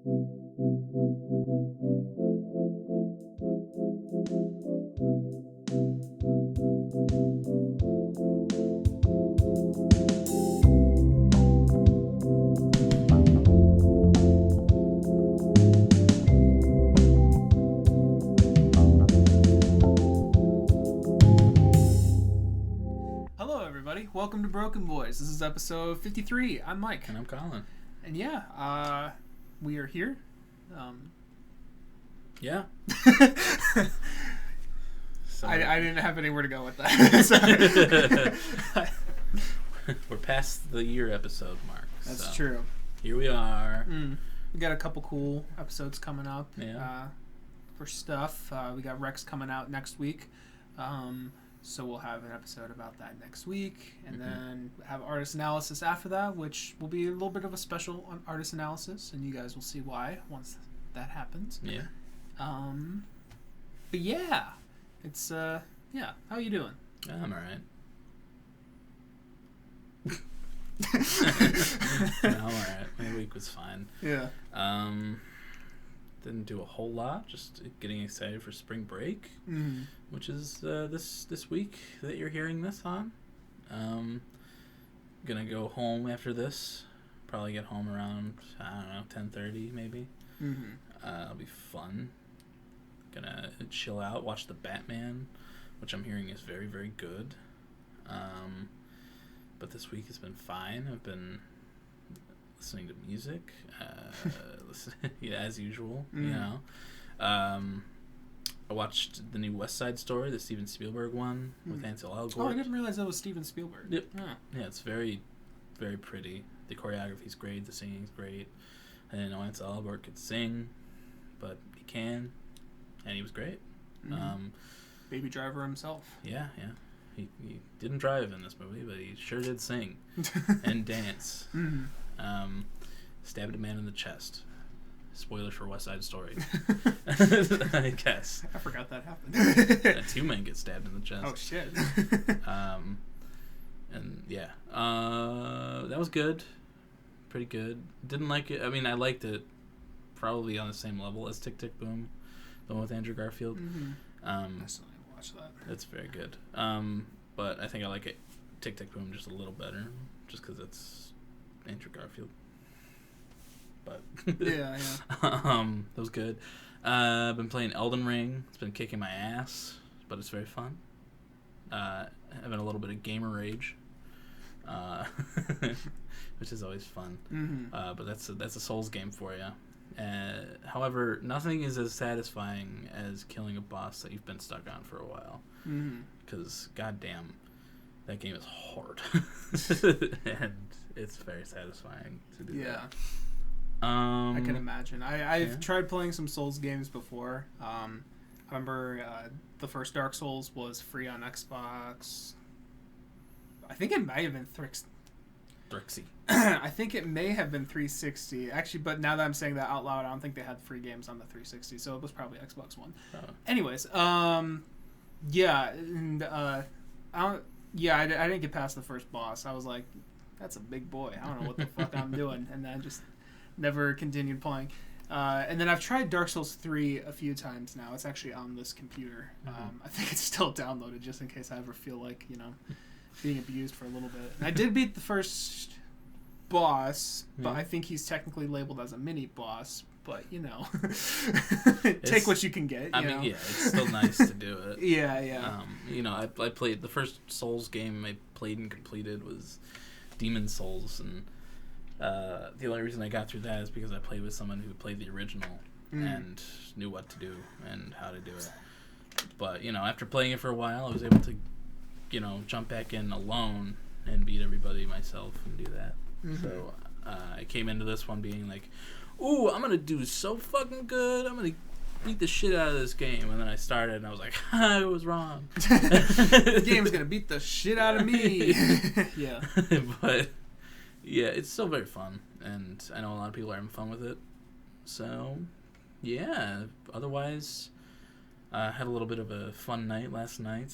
Welcome to BrokeN Boys. This is episode 53. I'm Mike. And I'm Colin. And yeah, we are here. Yeah. So, I didn't have anywhere to go with that. We're past the year episode mark. That's true. Here we are. We got a couple cool episodes coming up. Yeah. For stuff. We got Rex coming out next week. So we'll have an episode about that next week, and then have artist analysis after that, which will be a little bit of a special on artist analysis, and you guys will see why once that happens. Yeah. But yeah, it's yeah. How you doing? I'm alright. No, I'm alright. My week was fine. Yeah. Didn't do a whole lot. Just getting excited for spring break, which is this week that you're hearing this on. Gonna go home after this. Probably get home around 10:30 maybe. It'll be fun. Gonna chill out, watch the Batman, which I'm hearing is very, very good. But this week has been fine. I've been listening to music, as usual, you know. I watched the new West Side Story, the Steven Spielberg one, with Ansel Elgort. Oh, I didn't realize that was Steven Spielberg. Yep. Yeah, it's very, very pretty. The choreography's great, the singing's great. I didn't know Ansel Elgort could sing, but he can, and he was great. Baby Driver himself. Yeah. He didn't drive in this movie, but he sure did sing and dance. Stabbed a man in the chest. Spoilers for West Side Story. I guess. I forgot that happened. 2 men get stabbed in the chest. Oh, shit. And yeah. That was good. Pretty good. Didn't like it. I mean, I liked it probably on the same level as Tick, Tick, Boom, the one with Andrew Garfield. I still need to watch that. It's very good. But I think I like it, Tick, Tick, Boom just a little better, just because it's Andrew Garfield. But yeah. That was good. I've been playing Elden Ring. It's been kicking my ass, but it's very fun. Having a little bit of gamer rage, which is always fun. But that's a Souls game for you. However, nothing is as satisfying as killing a boss that you've been stuck on for a while. Because, goddamn, that game is hard. And it's very satisfying to do that. I can imagine. I've tried playing some Souls games before. I remember the first Dark Souls was free on Xbox. I think it might have been Thrixie. I think it may have been 360. Actually, but now that I'm saying that out loud, I don't think they had free games on the 360, so it was probably Xbox One. Anyways, yeah, and I didn't get past the first boss. I was like, that's a big boy. I don't know what the fuck I'm doing, and then just never continued playing. And then I've tried Dark Souls 3 a few times now. It's actually on this computer. I think it's still downloaded just in case I ever feel like, being abused for a little bit. And I did beat the first boss, but I think he's technically labeled as a mini boss. But, take what you can get. I mean, yeah, it's still nice to do it. Yeah. I played the first Souls game I played and completed was Demon Souls, and the only reason I got through that is because I played with someone who played the original and knew what to do and how to do it. But, after playing it for a while, I was able to, jump back in alone and beat everybody myself and do that. So I came into this one being like, ooh, I'm going to do so fucking good. I'm going to beat the shit out of this game. And then I started and I was like, I was wrong. The game's going to beat the shit out of me. Yeah. But, yeah, it's still very fun. And I know a lot of people are having fun with it. So, yeah. Otherwise, I had a little bit of a fun night last night.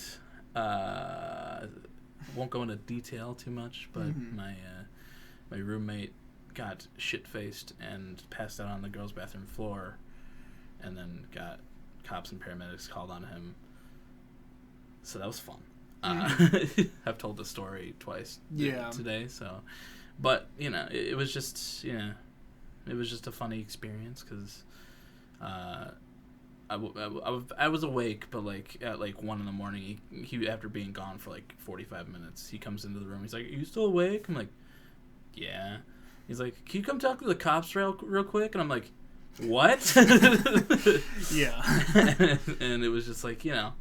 Won't go into detail too much, but my roommate got shit-faced and passed out on the girls' bathroom floor, and then got cops and paramedics called on him. So that was fun. I've told the story twice today, so... But, you know, it was just, you know, it was just a funny experience, because I was awake, but, like, at, like, 1 in the morning, he after being gone for, like, 45 minutes, he comes into the room, he's like, "Are you still awake?" I'm like, "Yeah." He's like, "Can you come talk to the cops real quick?" And I'm like, "What?" Yeah. And it was just like, you know,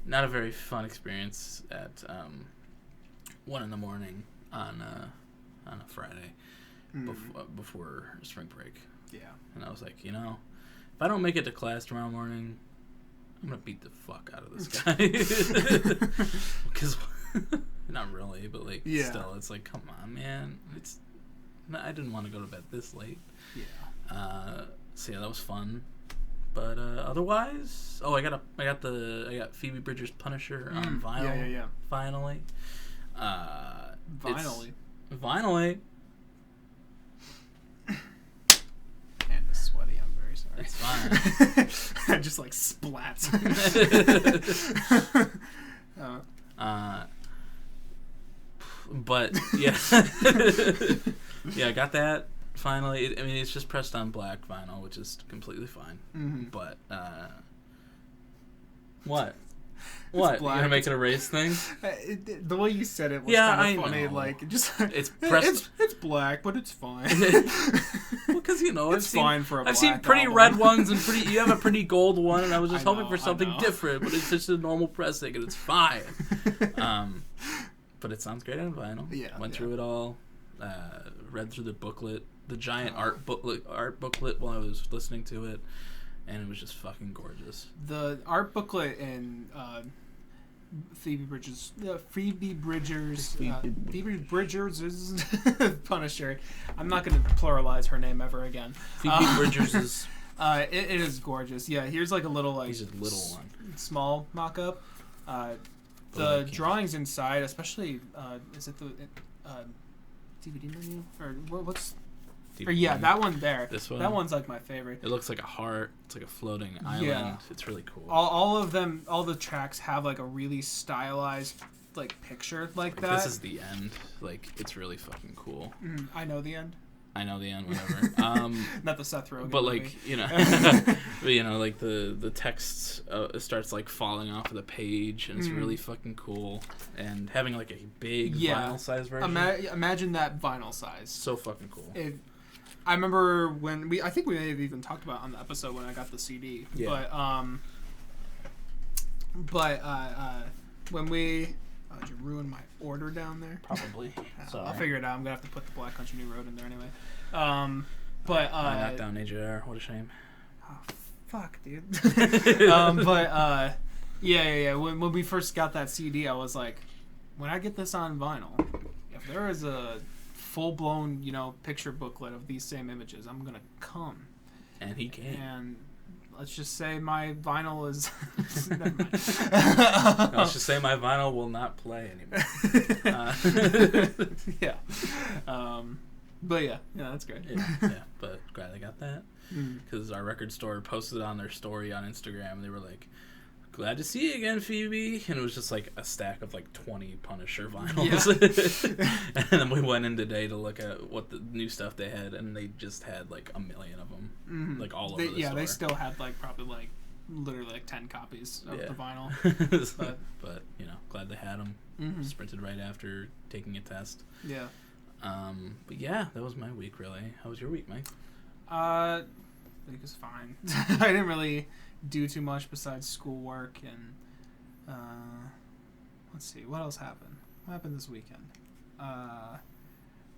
not a very fun experience at 1 in the morning on a Friday before spring break. Yeah. And I was like, you know, if I don't make it to class tomorrow morning, I'm gonna beat the fuck out of this guy. Because not really, but like still, it's like, come on, man. I didn't want to go to bed this late. Yeah. So yeah, that was fun. But otherwise, I got Phoebe Bridgers' Punisher on vinyl. Yeah. Finally. Finally. And it's sweaty. I'm very sorry. It's fine. Just like splats. But yeah, yeah, I got that finally. I mean, it's just pressed on black vinyl, which is completely fine. Mm-hmm. But what? What? You gonna make it a race thing? The way you said it was kind of funny. Know. Like, just it's pressed. It's black, but it's fine. Well, because you know, it's fine for a black I've seen pretty album. red ones and pretty. You have a pretty gold one, and I was just hoping for something know. different. But it's just a normal pressing, and it's fine. But it sounds great on vinyl. Yeah. Went through it all. Read through the booklet, the giant art booklet while I was listening to it, and it was just fucking gorgeous. The art booklet in Phoebe Bridgers' Punisher. I'm not going to pluralize her name ever again. Phoebe Bridgers is. It is gorgeous. Yeah, here's like a little like. He's a little one. Small mock-up. The drawings inside, especially, is it the DVD menu or what's? DVD or yeah, menu. That one there. This one. That one's like my favorite. It looks like a heart. It's like a floating island. Yeah. It's really cool. All of them, all the tracks have like a really stylized like picture like that. This is the end. Like, it's really fucking cool. I know the end. Whatever. Not the Seth Rogen but movie. like, you know, but, you know, like the text starts like falling off of the page, and it's really fucking cool. And having like a big vinyl size version. Imagine that vinyl size. So fucking cool. I remember when I think we may have even talked about it on the episode when I got the CD. Yeah. But when we did you ruin my order down there? Probably. I'll figure it out. I'm gonna have to put the Black Country New Road in there anyway. I knocked down AJR. What a shame. Oh, fuck, dude. Yeah. When we first got that CD, I was like, when I get this on vinyl, if there is a full-blown, you know, picture booklet of these same images, I'm gonna come. And he came. And let's just say my vinyl is. Never mind. Let's just say my vinyl will not play anymore. Yeah. But yeah, that's great. Yeah, but glad I got that. Because our record store posted on their story on Instagram. They were like, "Glad to see you again, Phoebe." And it was just like a stack of like 20 Punisher vinyls. Yeah. And then we went in today to look at what the new stuff they had, and they just had like a million of them. Like all over the store. Yeah, they still had like probably like literally like 10 copies of the vinyl. But you know, glad they had them. Sprinted right after taking a test. Yeah. But yeah, that was my week really. How was your week, Mike? Week was fine. I didn't really do too much besides schoolwork and let's see, what else happened? What happened this weekend?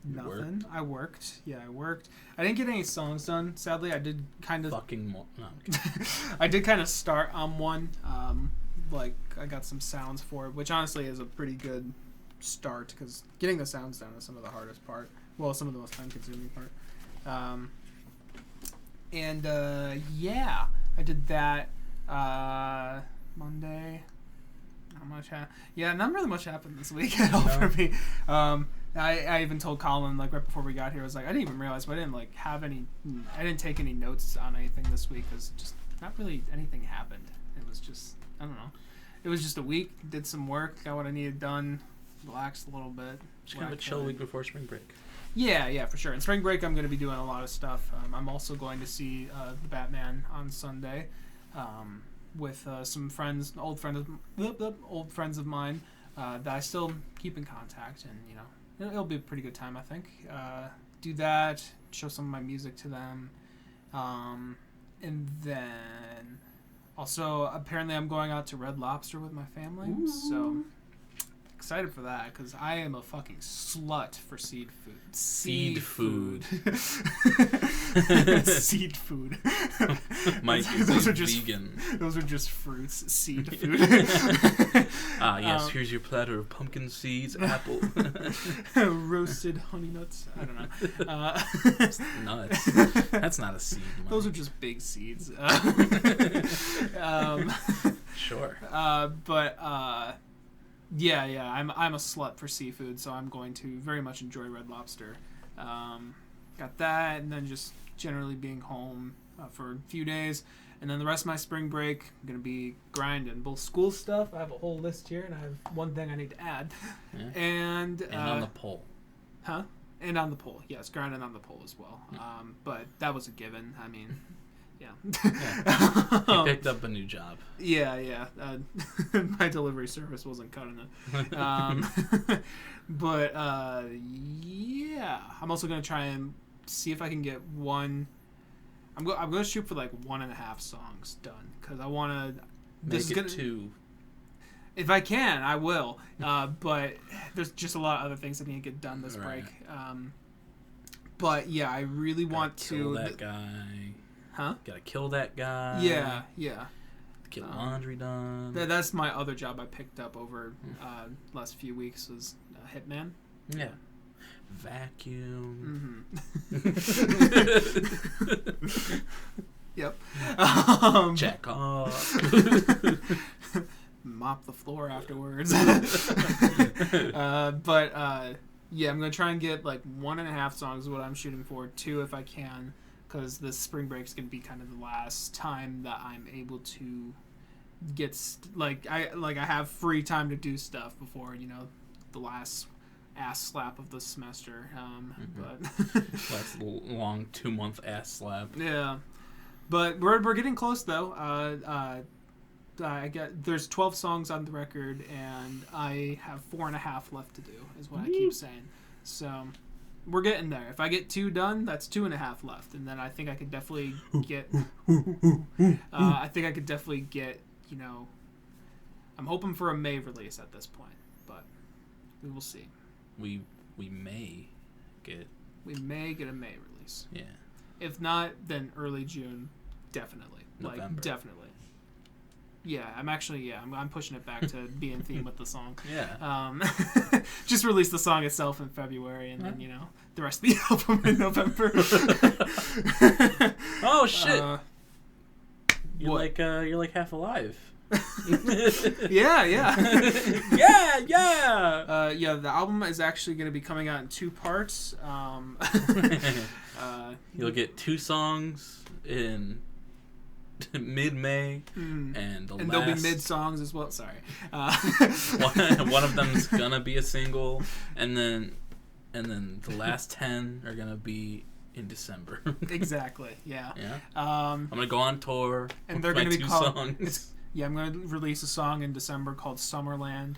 Nothing. Worked? I worked. Yeah, I worked. I didn't get any songs done. Sadly, I did kind of. I did kind of start on one. Like I got some sounds for it, which honestly is a pretty good start because getting the sounds down is some of the hardest part. Well, some of the most time-consuming part. Yeah, I did that Monday. Not really much happened this week at all for me. And I even told Colin like right before we got here. I was like, I didn't even realize, but I didn't like have any. I didn't take any notes on anything this week because just not really anything happened. It was just I don't know. It was just a week. Did some work. Got what I needed done. Relaxed a little bit. Just kind of a chill week before spring break. Yeah, for sure. In spring break, I'm going to be doing a lot of stuff. I'm also going to see the Batman on Sunday with some friends, old friends of mine that I still keep in contact, and you know, it'll be a pretty good time, I think. Do that, show some of my music to them, and then also apparently I'm going out to Red Lobster with my family. Ooh. So. Excited for that because I am a fucking slut for seed food. Seed food. Seed food. Mike is vegan. Those are just fruits. Seed food. Yes. Here's your platter of pumpkin seeds, apple, roasted honey nuts. I don't know. Nuts. That's not a seed. Mike. Those are just big seeds. Sure. Yeah, I'm a slut for seafood, so I'm going to very much enjoy Red Lobster. Got that, and then just generally being home for a few days, and then the rest of my spring break, I'm going to be grinding both school stuff. I have a whole list here, and I have one thing I need to add. Yeah. And on the pole. Huh? And on the pole, yes, grinding on the pole as well. But that was a given. I mean... Yeah. You picked up a new job. Yeah. My delivery service wasn't cutting it. But yeah, I'm also gonna try and see if I can get one. I'm gonna shoot for like 1.5 songs done because I want to. Make it 2. If I can, I will. But there's just a lot of other things that need to get done this break. But yeah, I really want to kill that guy. Huh? Gotta kill that guy. Yeah. Get laundry done. That's my other job I picked up over last few weeks was hitman. Yeah. Vacuum. Mm-hmm. Yep. Check off. Mop the floor afterwards. Yeah, I'm gonna try and get like 1.5 songs is what I'm shooting for. 2 if I can. Because this spring break is going to be kind of the last time that I'm able to get I have free time to do stuff before the last ass slap of the semester. But last long 2-month ass slap. Yeah, but we're getting close though. There's 12 songs on the record and I have 4.5 left to do. Is what I keep saying. So. We're getting there. If I get 2 done, that's 2.5 left, and then I think I could definitely get. I think I could definitely get. I'm hoping for a May release at this point, but we will see. We may get. We may get a May release. Yeah. If not, then early June, definitely. November. Definitely. Yeah, I'm pushing it back to be in theme with the song. Yeah. Just release the song itself in February, and then the rest of the album in November. Oh shit! You're like half alive. Yeah. Yeah. The album is actually going to be coming out in 2 parts. You'll get 2 songs in mid-May, and there'll be mid-songs as well. Sorry. one of them's gonna be a single, and then the last 10 are gonna be in December. Exactly. Yeah. I'm gonna go on tour, and they're gonna be 2 called. songs. I'm gonna release a song in December called Summerland.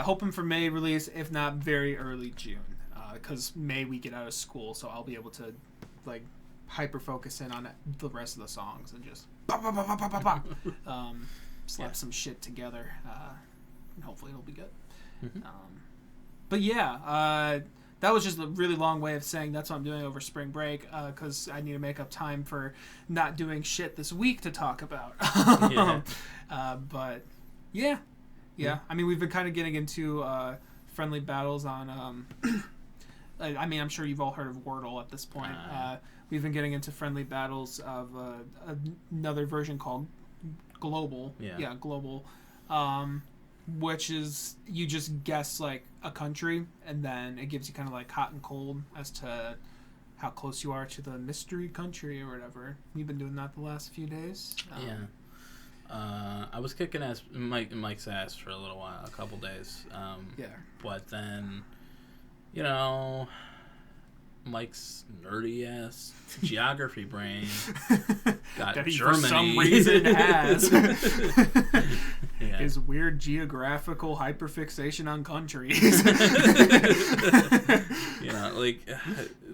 Hoping for May release, if not very early June. Because May we get out of school, so I'll be able to hyper focus in on the rest of the songs and just slap some shit together, and hopefully it'll be good. But yeah, that was just a really long way of saying that's what I'm doing over spring break, because I need to make up time for not doing shit this week to talk about. But yeah. I mean, we've been kind of getting into friendly battles on. I mean, I'm sure you've all heard of Wordle at this point. We've been getting into friendly battles of another version called Global. Yeah, Global. which is you just guess like a country, and then it gives you kind of like hot and cold as to how close you are to the mystery country or whatever. We've been doing that the last few days. I was kicking Mike's ass for a little while, a couple days. But then, Mike's nerdy ass geography brain got that he Germany. For some reason has his weird geographical hyperfixation on countries.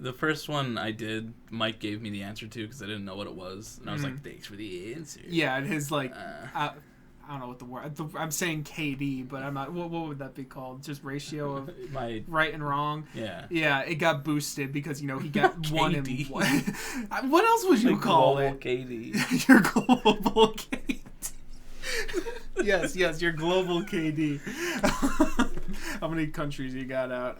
The first one I did, Mike gave me the answer to because I didn't know what it was, and I was like, "Thanks for the answer." Yeah, and his I don't know what the word. I'm saying KD, but I'm not. What would that be called? Just ratio of right and wrong. Yeah. Yeah, it got boosted because he got one and one. What else would you call it? KD. Your global KD. yes, your global KD. How many countries you got out?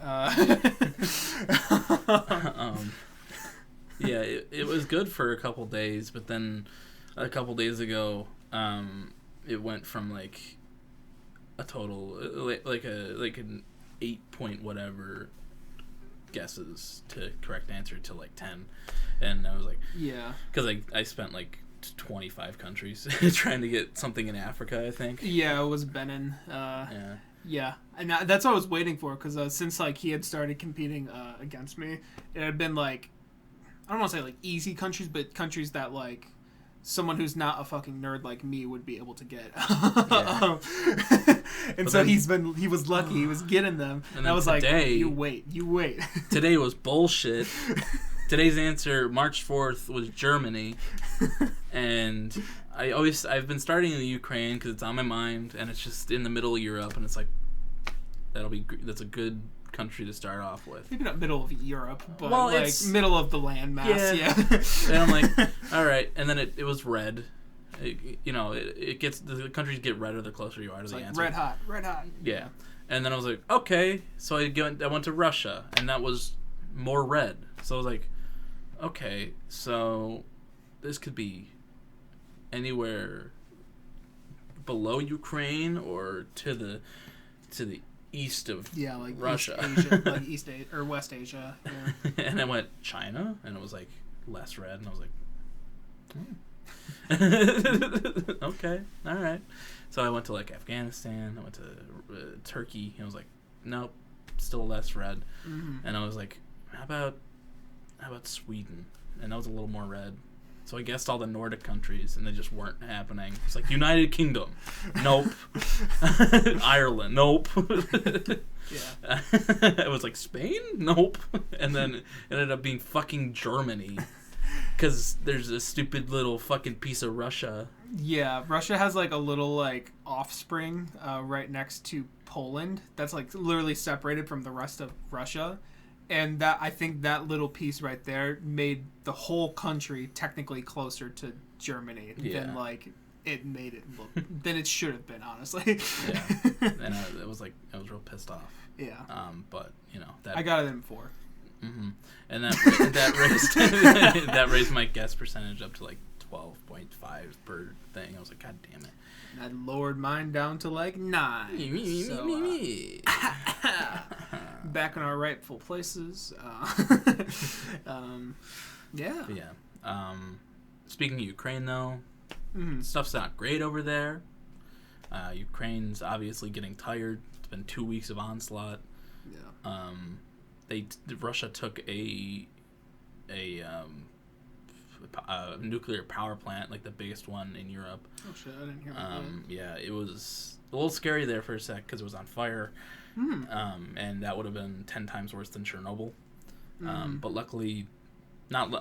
It was good for a couple days, but then a couple days ago, it went from like a total like an 8 point whatever guesses to correct answer to like 10, and I was like, because I spent like 25 countries trying to get something in Africa, I think. Yeah, it was Benin. Yeah, and that's what I was waiting for, because since like he had started competing against me, it had been like, I don't want to say like easy countries, but countries that like someone who's not a fucking nerd like me would be able to get. And so he was lucky, he was getting them, and I was today, like, you wait. Today was bullshit. Today's answer, March 4th, was Germany, and I've been starting in the Ukraine because it's on my mind, and it's just in the middle of Europe, and it's like that's a good country to start off with. Maybe not middle of Europe, but it's middle of the landmass. Yeah. And I'm like, all right, and then it was red. It gets, the countries get redder the closer you are to the answer. Red hot. Yeah, and then I was like, okay, so I went to Russia, and that was more red. So I was like, okay, so this could be anywhere below Ukraine or to the east of Russia. East Asia, like East Asia or West Asia. Yeah. And I went China, and it was like less red, and I was like, okay, all right. So I went to like Afghanistan, I went to Turkey, and I was like, nope, still less red. Mm-hmm. And I was like, how about Sweden? And that was a little more red. So I guessed all the Nordic countries, and they just weren't happening. It's like United Kingdom, nope. Ireland, nope. Yeah. It was like Spain, nope. And then it ended up being fucking Germany, because there's a stupid little fucking piece of Russia. Yeah, Russia has like a little like offspring right next to Poland that's like literally separated from the rest of Russia. And that, I think that little piece right there made the whole country technically closer to Germany than like it made it look than it should have been, honestly. Yeah, and I was real pissed off. Yeah. But that I got it in 4. Mm-hmm. And that raised my guess percentage up to like 12.5 per thing. I was like, God damn it. And I lowered mine down to like 9. Back in our rightful places. Yeah. But yeah. Speaking of Ukraine, though, mm-hmm. stuff's not great over there. Ukraine's obviously getting tired. It's been 2 weeks of onslaught. Yeah. Russia took a nuclear power plant, like the biggest one in Europe. Oh shit! I didn't hear about that. Yeah, it was a little scary there for a sec because it was on fire. And that would have been 10 times worse than Chernobyl. But luckily, not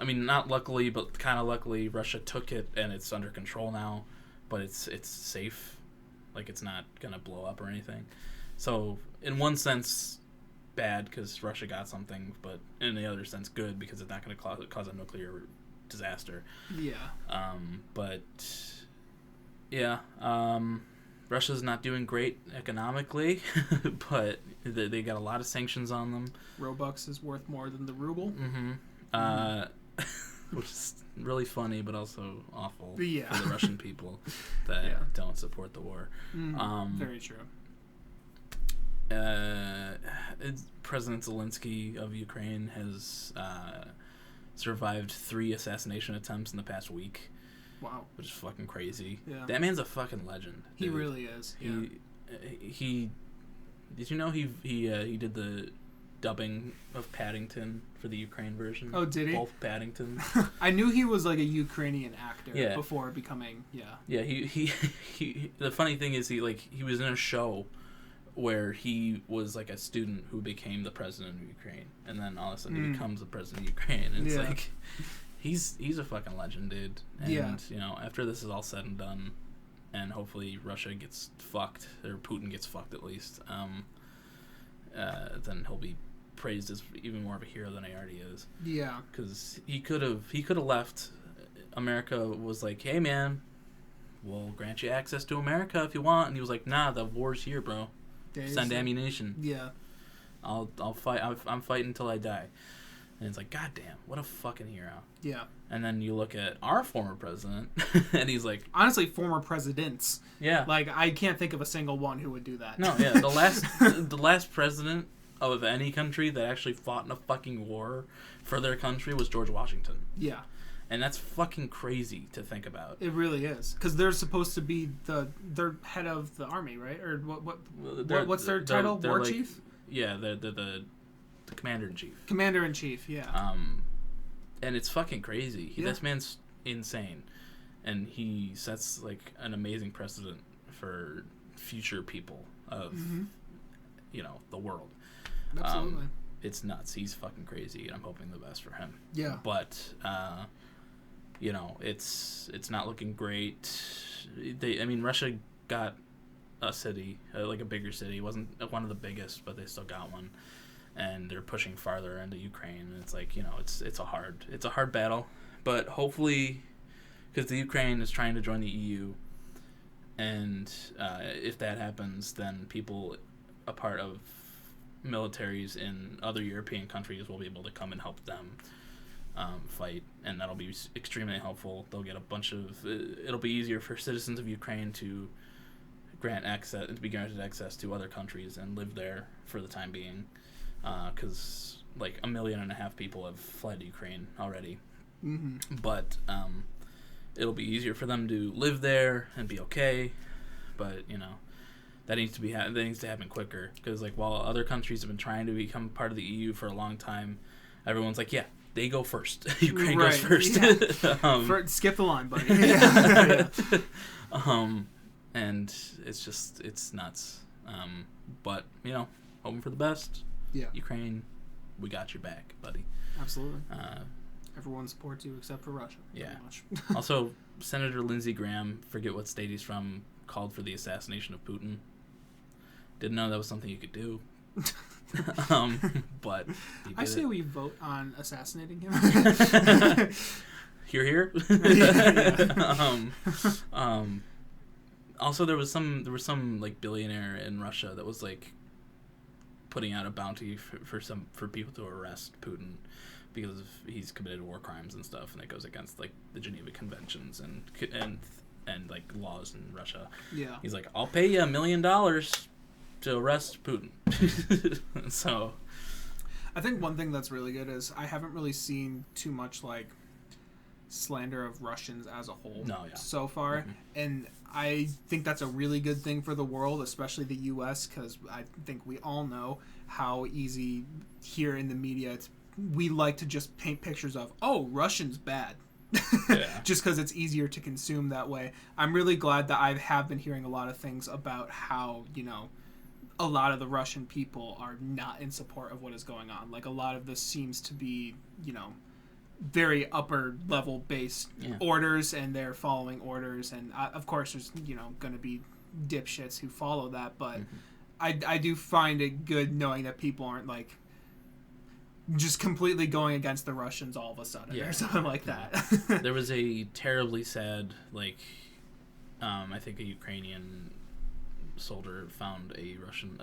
luckily, but kind of luckily, Russia took it and it's under control now. But it's safe, like it's not gonna blow up or anything. So in one sense, bad because Russia got something, but in the other sense, good because it's not gonna cause a nuclear disaster. Yeah. But yeah. Russia's not doing great economically, but they got a lot of sanctions on them. Robux is worth more than the ruble. Mm-hmm. Which is really funny, but also awful for the Russian people that don't support the war. Very true. President Zelensky of Ukraine has survived 3 assassination attempts in the past week. Wow. Which is fucking crazy. Yeah. That man's a fucking legend. He really is. Yeah. He did you know he did the dubbing of Paddington for the Ukraine version? Oh, did he? Both Paddington. I knew he was like a Ukrainian actor before becoming Yeah, he the funny thing is he was in a show where he was like a student who became the president of Ukraine, and then all of a sudden he becomes the president of Ukraine, and it's like he's a fucking legend, dude. And you know, after this is all said and done, and hopefully Russia gets fucked, or Putin gets fucked at least, then he'll be praised as even more of a hero than he already is. Yeah. Because he could have left. America was like, hey man, we'll grant you access to America if you want, and he was like, nah, the war's here, bro. Send ammunition. Yeah. I'll fight. I'm fighting until I die. And it's like, god damn, what a fucking hero. Yeah. And then you look at our former president, and he's like... Honestly, former presidents. Yeah. Like, I can't think of a single one who would do that. No, yeah. The last president of any country that actually fought in a fucking war for their country was George Washington. Yeah. And that's fucking crazy to think about. It really is. Because they're supposed to be they're head of the army, right? Or what's their title? War chief? Yeah, they're the commander-in-chief. Commander-in-chief, yeah. And it's fucking crazy. This man's insane. And he sets, like, an amazing precedent for future people of, you know, the world. Absolutely. It's nuts. He's fucking crazy, and I'm hoping the best for him. Yeah. But, you know, it's not looking great. Russia got a city, like a bigger city. It wasn't one of the biggest, but they still got one. And they're pushing farther into Ukraine, and it's like, you know, it's a hard battle, but hopefully, because the Ukraine is trying to join the EU, and if that happens, then people a part of militaries in other European countries will be able to come and help them fight, and that'll be extremely helpful. They'll get a bunch of it'll be easier for citizens of Ukraine to be granted access to other countries and live there for the time being. Because like 1.5 million people have fled Ukraine already, but it'll be easier for them to live there and be okay. But you know, that needs to happen quicker. Because like while other countries have been trying to become part of the EU for a long time, everyone's like, yeah, they go first. Ukraine goes first. Yeah. Skip the line, buddy. Yeah. And it's nuts. But you know, hoping for the best. Yeah. Ukraine, we got your back, buddy. Absolutely. Everyone supports you except for Russia. Yeah. Also, Senator Lindsey Graham, forget what state he's from, called for the assassination of Putin. Didn't know that was something you could do. But I say we vote on assassinating him. Here. Also, there was some like billionaire in Russia that was like putting out a bounty for people to arrest Putin because he's committed war crimes and stuff, and it goes against like the Geneva Conventions and like laws in Russia. Yeah. He's like, I'll pay you $1 million to arrest Putin. So I think one thing that's really good is I haven't really seen too much like slander of Russians as a whole so far, and I think that's a really good thing for the world, especially the U.S., because I think we all know how easy here in the media we like to just paint pictures of, oh, Russians bad. Just because it's easier to consume that way. I'm really glad that I have been hearing a lot of things about how, you know, a lot of the Russian people are not in support of what is going on. Like, a lot of this seems to be, you know, very upper level based orders, and they're following orders, and of course there's, you know, going to be dipshits who follow that, but I do find it good knowing that people aren't like just completely going against the Russians all of a sudden or something like that. There was a terribly sad, like, I think a Ukrainian soldier found a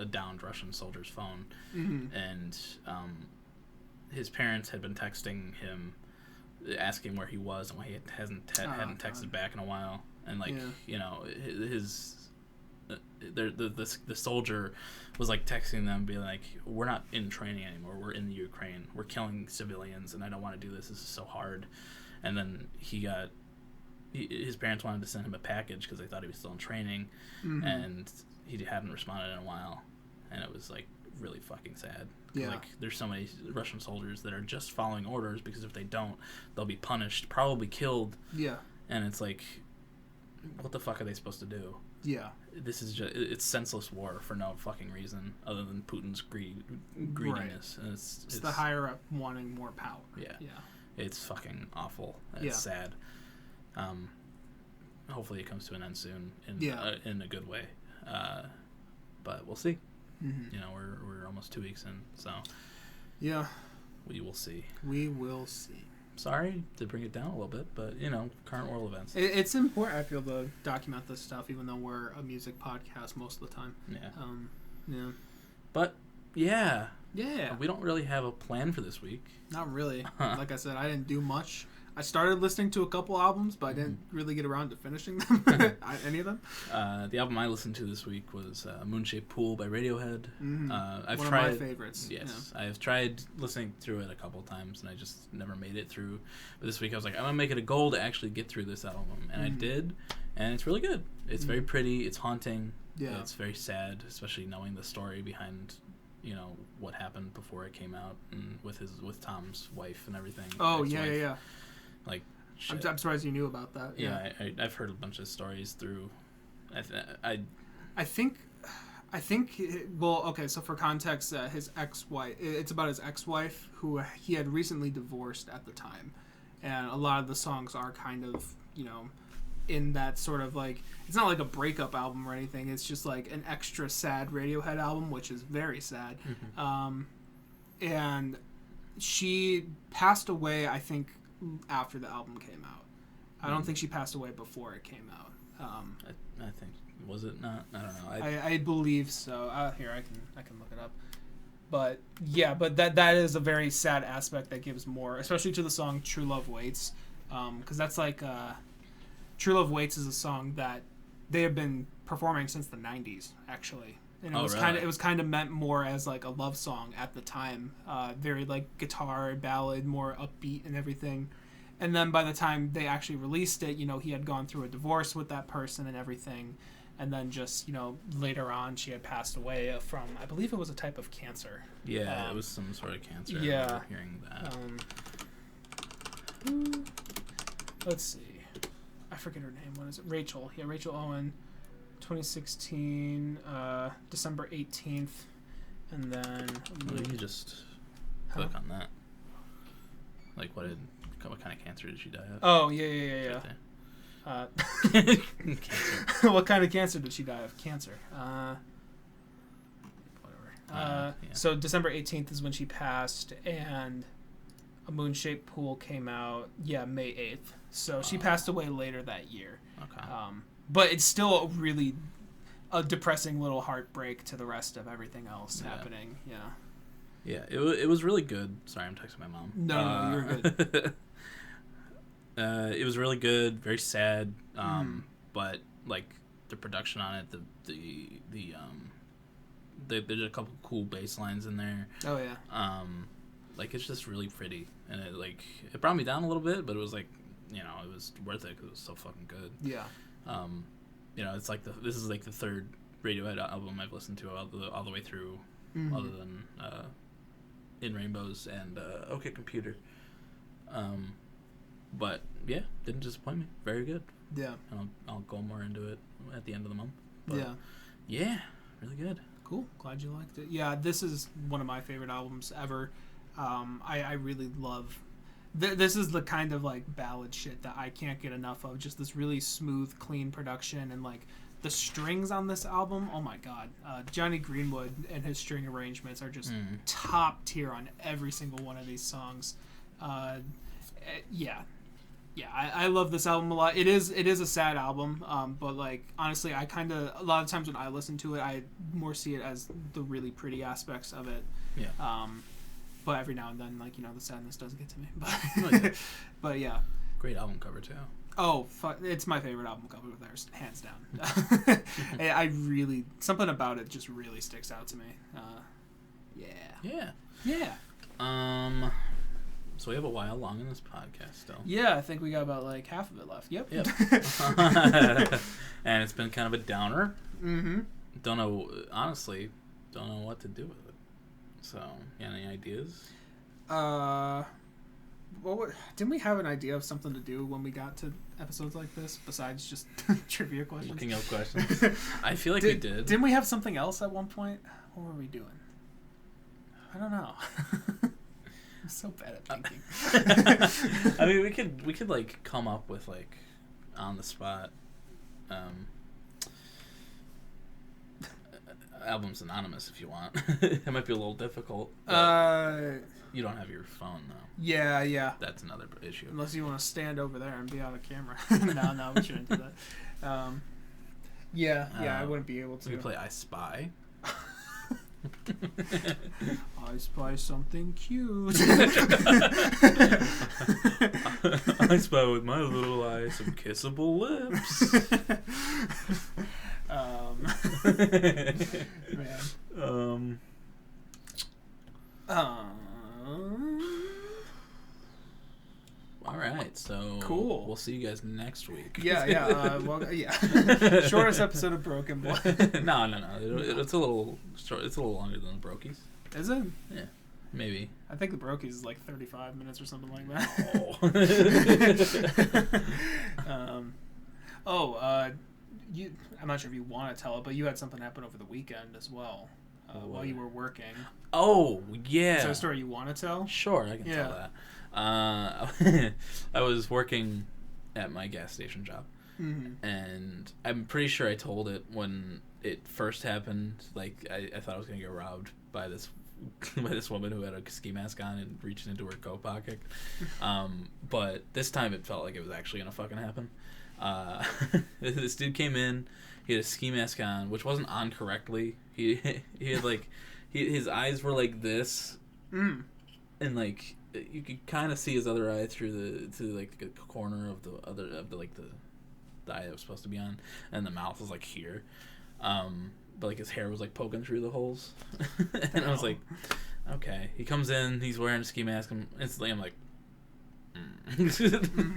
downed Russian soldier's phone, and his parents had been texting him asking where he was and why he hadn't texted back in a while, and like you know, the soldier was like texting them, being like, "We're not in training anymore. We're in the Ukraine. We're killing civilians, and I don't want to do this. This is so hard." And then his parents wanted to send him a package because they thought he was still in training, and he hadn't responded in a while, and it was like really fucking sad. Yeah. Like, there's so many Russian soldiers that are just following orders because if they don't, they'll be punished, probably killed. Yeah. And it's like, what the fuck are they supposed to do? Yeah. This is just, it's senseless war for no fucking reason other than Putin's greediness. Right. And it's the higher up wanting more power. Yeah. Yeah. It's fucking awful. It's sad. Hopefully it comes to an end soon in a good way. But we'll see. Mm-hmm. You know, we're almost 2 weeks in, so yeah, we will see. We will see. Sorry to bring it down a little bit, but you know, current world events. It's important, I feel, to document this stuff, even though we're a music podcast most of the time. Yeah. Yeah. But yeah. Yeah. We don't really have a plan for this week. Not really. Like I said, I didn't do much. I started listening to a couple albums, but I didn't really get around to finishing them. Any of them. The album I listened to this week was Moonshaped Pool by Radiohead. Mm-hmm. I've One tried, of my favorites. Yes. Yeah. I've tried listening through it a couple times, and I just never made it through. But this week I was like, I'm going to make it a goal to actually get through this album. And I did, and it's really good. It's very pretty. It's haunting. Yeah. It's very sad, especially knowing the story behind, you know, what happened before it came out, and with Tom's wife and everything. Oh, yeah. Like, I'm surprised you knew about that. Yeah, I've heard a bunch of stories through. I think. Well, okay. So for context, his ex-wife. It's about his ex-wife who he had recently divorced at the time, and a lot of the songs are kind of, you know, in that sort of like, it's not like a breakup album or anything. It's just like an extra sad Radiohead album, which is very sad. Mm-hmm. And she passed away, I think, after the album came out. I don't think she passed away before it came out. I think, was it not? I don't know. I believe so. Here, I can look it up. But yeah, but that is a very sad aspect that gives more, especially to the song "True Love Waits," because that's like "True Love Waits" is a song that they have been performing since the '90s, actually. And it was kind of meant more as like a love song at the time, very like guitar ballad, more upbeat and everything. And then by the time they actually released it, you know, he had gone through a divorce with that person and everything. And then just, you know, later on she had passed away from, I believe it was a type of cancer. Yeah, it was some sort of cancer. Yeah. I remember hearing that. Let's see. I forget her name. What is it? Rachel. Yeah, Rachel Owen. 2016, December 18th, and then... you just click on that. Like, what kind of cancer did she die of? Oh, yeah. Cancer. What kind of cancer did she die of? Cancer. Whatever. So December 18th is when she passed, and A Moonshaped Pool came out, May 8th. So she passed away later that year. Okay. But it's still really a depressing little heartbreak to the rest of everything else happening. Yeah. Yeah, it was really good. Sorry, I'm texting my mom. No, you're good. It was really good, very sad, but like the production on it, there's a couple cool bass lines in there. Oh yeah. Like it's just really pretty, and it brought me down a little bit, but it was like, you know, it was worth it because it was so fucking good. Yeah. You know, it's like this is like the third Radiohead album I've listened to all the way through, other than In Rainbows and OK Computer. But yeah, didn't disappoint me. Very good. Yeah. I'll go more into it at the end of the month. But yeah, really good. Cool. Glad you liked it. Yeah, this is one of my favorite albums ever. I really love. This is the kind of like ballad shit that I can't get enough of. Just this really smooth, clean production, and like the strings on this album. Oh my god, Johnny Greenwood and his string arrangements are just top tier on every single one of these songs. I love this album a lot. It is a sad album, but like honestly, I kind of a lot of times when I listen to it, I more see it as the really pretty aspects of it. Yeah. But every now and then, like, you know, the sadness does get to me. But, but yeah. Great album cover, too. Oh, it's my favorite album cover of theirs, hands down. I really, something about it just really sticks out to me. Yeah. So we have a while long in this podcast still. Yeah, I think we got about like half of it left. Yep. And it's been kind of a downer. Mm-hmm. Honestly, don't know what to do with it. So, any ideas? Didn't we have an idea of something to do when we got to episodes like this besides just trivia questions? Looking up questions. I feel like we did. Didn't we have something else at one point? What were we doing? I don't know. I'm so bad at thinking. I mean, we could like come up with like on the spot albums anonymous if you want. It might be a little difficult. You don't have your phone though. Yeah. That's another issue. Unless you want to stand over there and be on the camera. No, we shouldn't do that. I wouldn't be able to. We could play I Spy. I spy something cute. I spy with my little eye some kissable lips. Man. All right, so cool. We'll see you guys next week. Yeah. Shortest episode of BrokeN. No. It's a little short. It's a little longer than the Brokies. Is it? Yeah, maybe. I think the Brokies is like 35 minutes or something like that. I'm not sure if you want to tell it, but you had something happen over the weekend as well while you were working. Oh, yeah. Is there a story you want to tell? Sure, I can tell that. I was working at my gas station job, and I'm pretty sure I told it when it first happened. Like I thought I was gonna get robbed by this woman who had a ski mask on and reached into her coat pocket. But this time it felt like it was actually gonna fucking happen. This dude came in. He had a ski mask on, which wasn't on correctly. He had like his eyes were like this, and like. You could kind of see his other eye through the corner of the eye that was supposed to be on, and the mouth was like here, but like his hair was like poking through the holes, and I was like, okay. He comes in, he's wearing a ski mask, and instantly I'm like,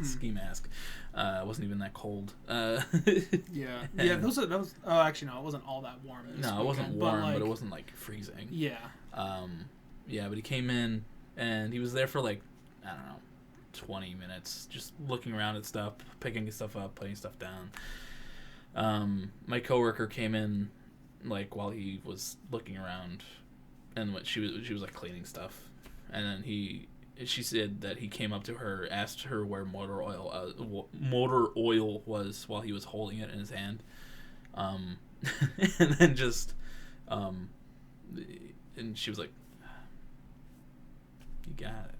ski mask. It wasn't even that cold. Yeah. That was. Oh, actually, no, it wasn't all that warm. It wasn't warm, but it wasn't like freezing. Yeah. But he came in. And he was there for like, I don't know, 20 minutes, just looking around at stuff, picking stuff up, putting stuff down. My coworker came in, like while he was looking around, and she was like cleaning stuff, and then she said that he came up to her, asked her where motor oil was while he was holding it in his hand, and then just, and she was like. You got it.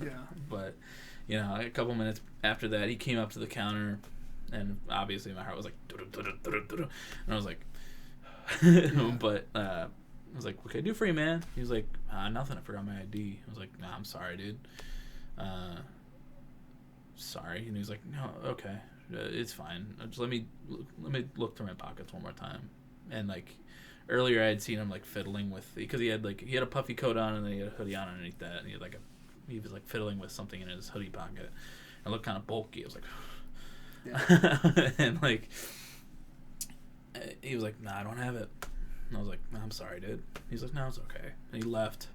Yeah. But, a couple minutes after that, he came up to the counter, and obviously my heart was like, and I was like, but I was like, what can I do for you, man? He was like, nothing. I forgot my ID. I was like, nah, I'm sorry, dude. Sorry. And he was like, no, okay, it's fine. Just let me look through my pockets one more time, and like. Earlier, I had seen him like fiddling with because he had a puffy coat on and then he had a hoodie on underneath that, and he was like fiddling with something in his hoodie pocket. It looked kind of bulky. I was like, yeah. And like he was like, "Nah, I don't have it." And I was like, "Nah, I'm sorry, dude." He's like, "No, it's okay." And he left,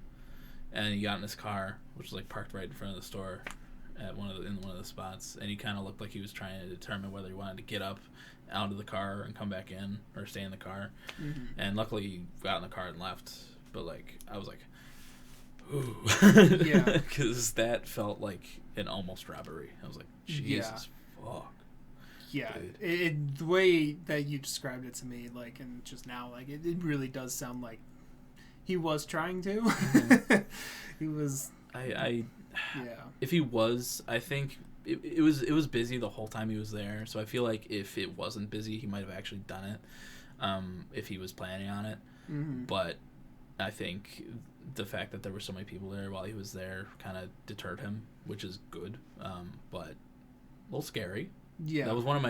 and he got in his car, which was like parked right in front of the store, in one of the spots, and he kind of looked like he was trying to determine whether he wanted to get up out of the car and come back in or stay in the car. And luckily he got in the car and left, but like I was like, ooh. Yeah, because that felt like an almost robbery. I was like, Jesus fuck. Yeah, the way that you described it to me, like, and just now, like, it really does sound like he was trying to. He was. If he was, I think it was busy the whole time he was there. So I feel like if it wasn't busy, he might have actually done it. If he was planning on it, but I think the fact that there were so many people there while he was there kind of deterred him, which is good, but a little scary. Yeah, that was one of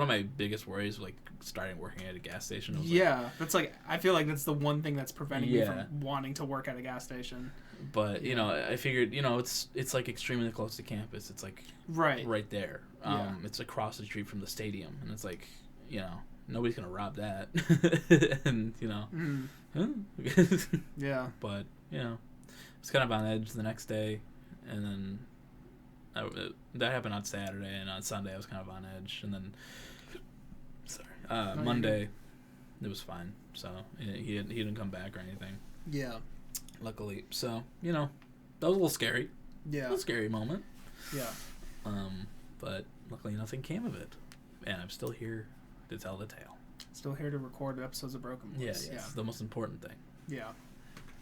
my biggest worries, like starting working at a gas station. That's like I feel like that's the one thing that's preventing me from wanting to work at a gas station. But you know, I figured, you know, it's like extremely close to campus. It's like right there. It's across the street from the stadium, and it's like, you know, nobody's gonna rob that. And you know, yeah. But you know, it's kind of on edge the next day, and then that happened on Saturday, and on Sunday I was kind of on edge, and then Monday it was fine. So he didn't come back or anything. Yeah. Luckily, so you know, that was a little scary. Yeah. A little scary moment. Yeah. But luckily nothing came of it, and I'm still here to tell the tale. Still here to record episodes of Broken Boys. Yeah. It's the most important thing. Yeah.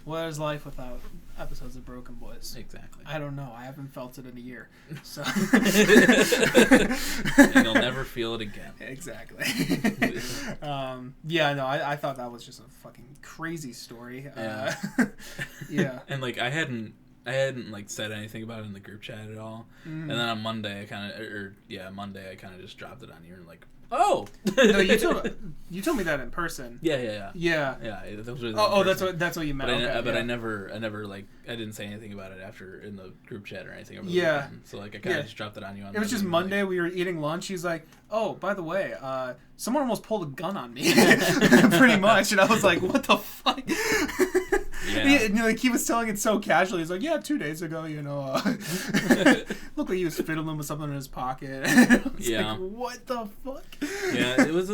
What is life without episodes of Broken Boys? Exactly. I don't know. I haven't felt it in a year. So. And you'll never feel it again. Exactly. Yeah, no, I thought that was just a fucking crazy story. Yeah. Yeah. And like I hadn't like said anything about it in the group chat at all. And then on Monday I kind of just dropped it on you and like, oh. No, you told me that in person. Yeah. Those were that's what you meant. But I never like I didn't say anything about it after in the group chat or anything. Over the weekend. So like I kind of just dropped it on you. It was just Monday. Like, we were eating lunch. He's like, "Oh, by the way, someone almost pulled a gun on me," pretty much. And I was like, "What the fuck?" Yeah. He was telling it so casually. He's like, "Yeah, 2 days ago, you know, looked like he was fiddling with something in his pocket." I was like, what the fuck? Yeah, it was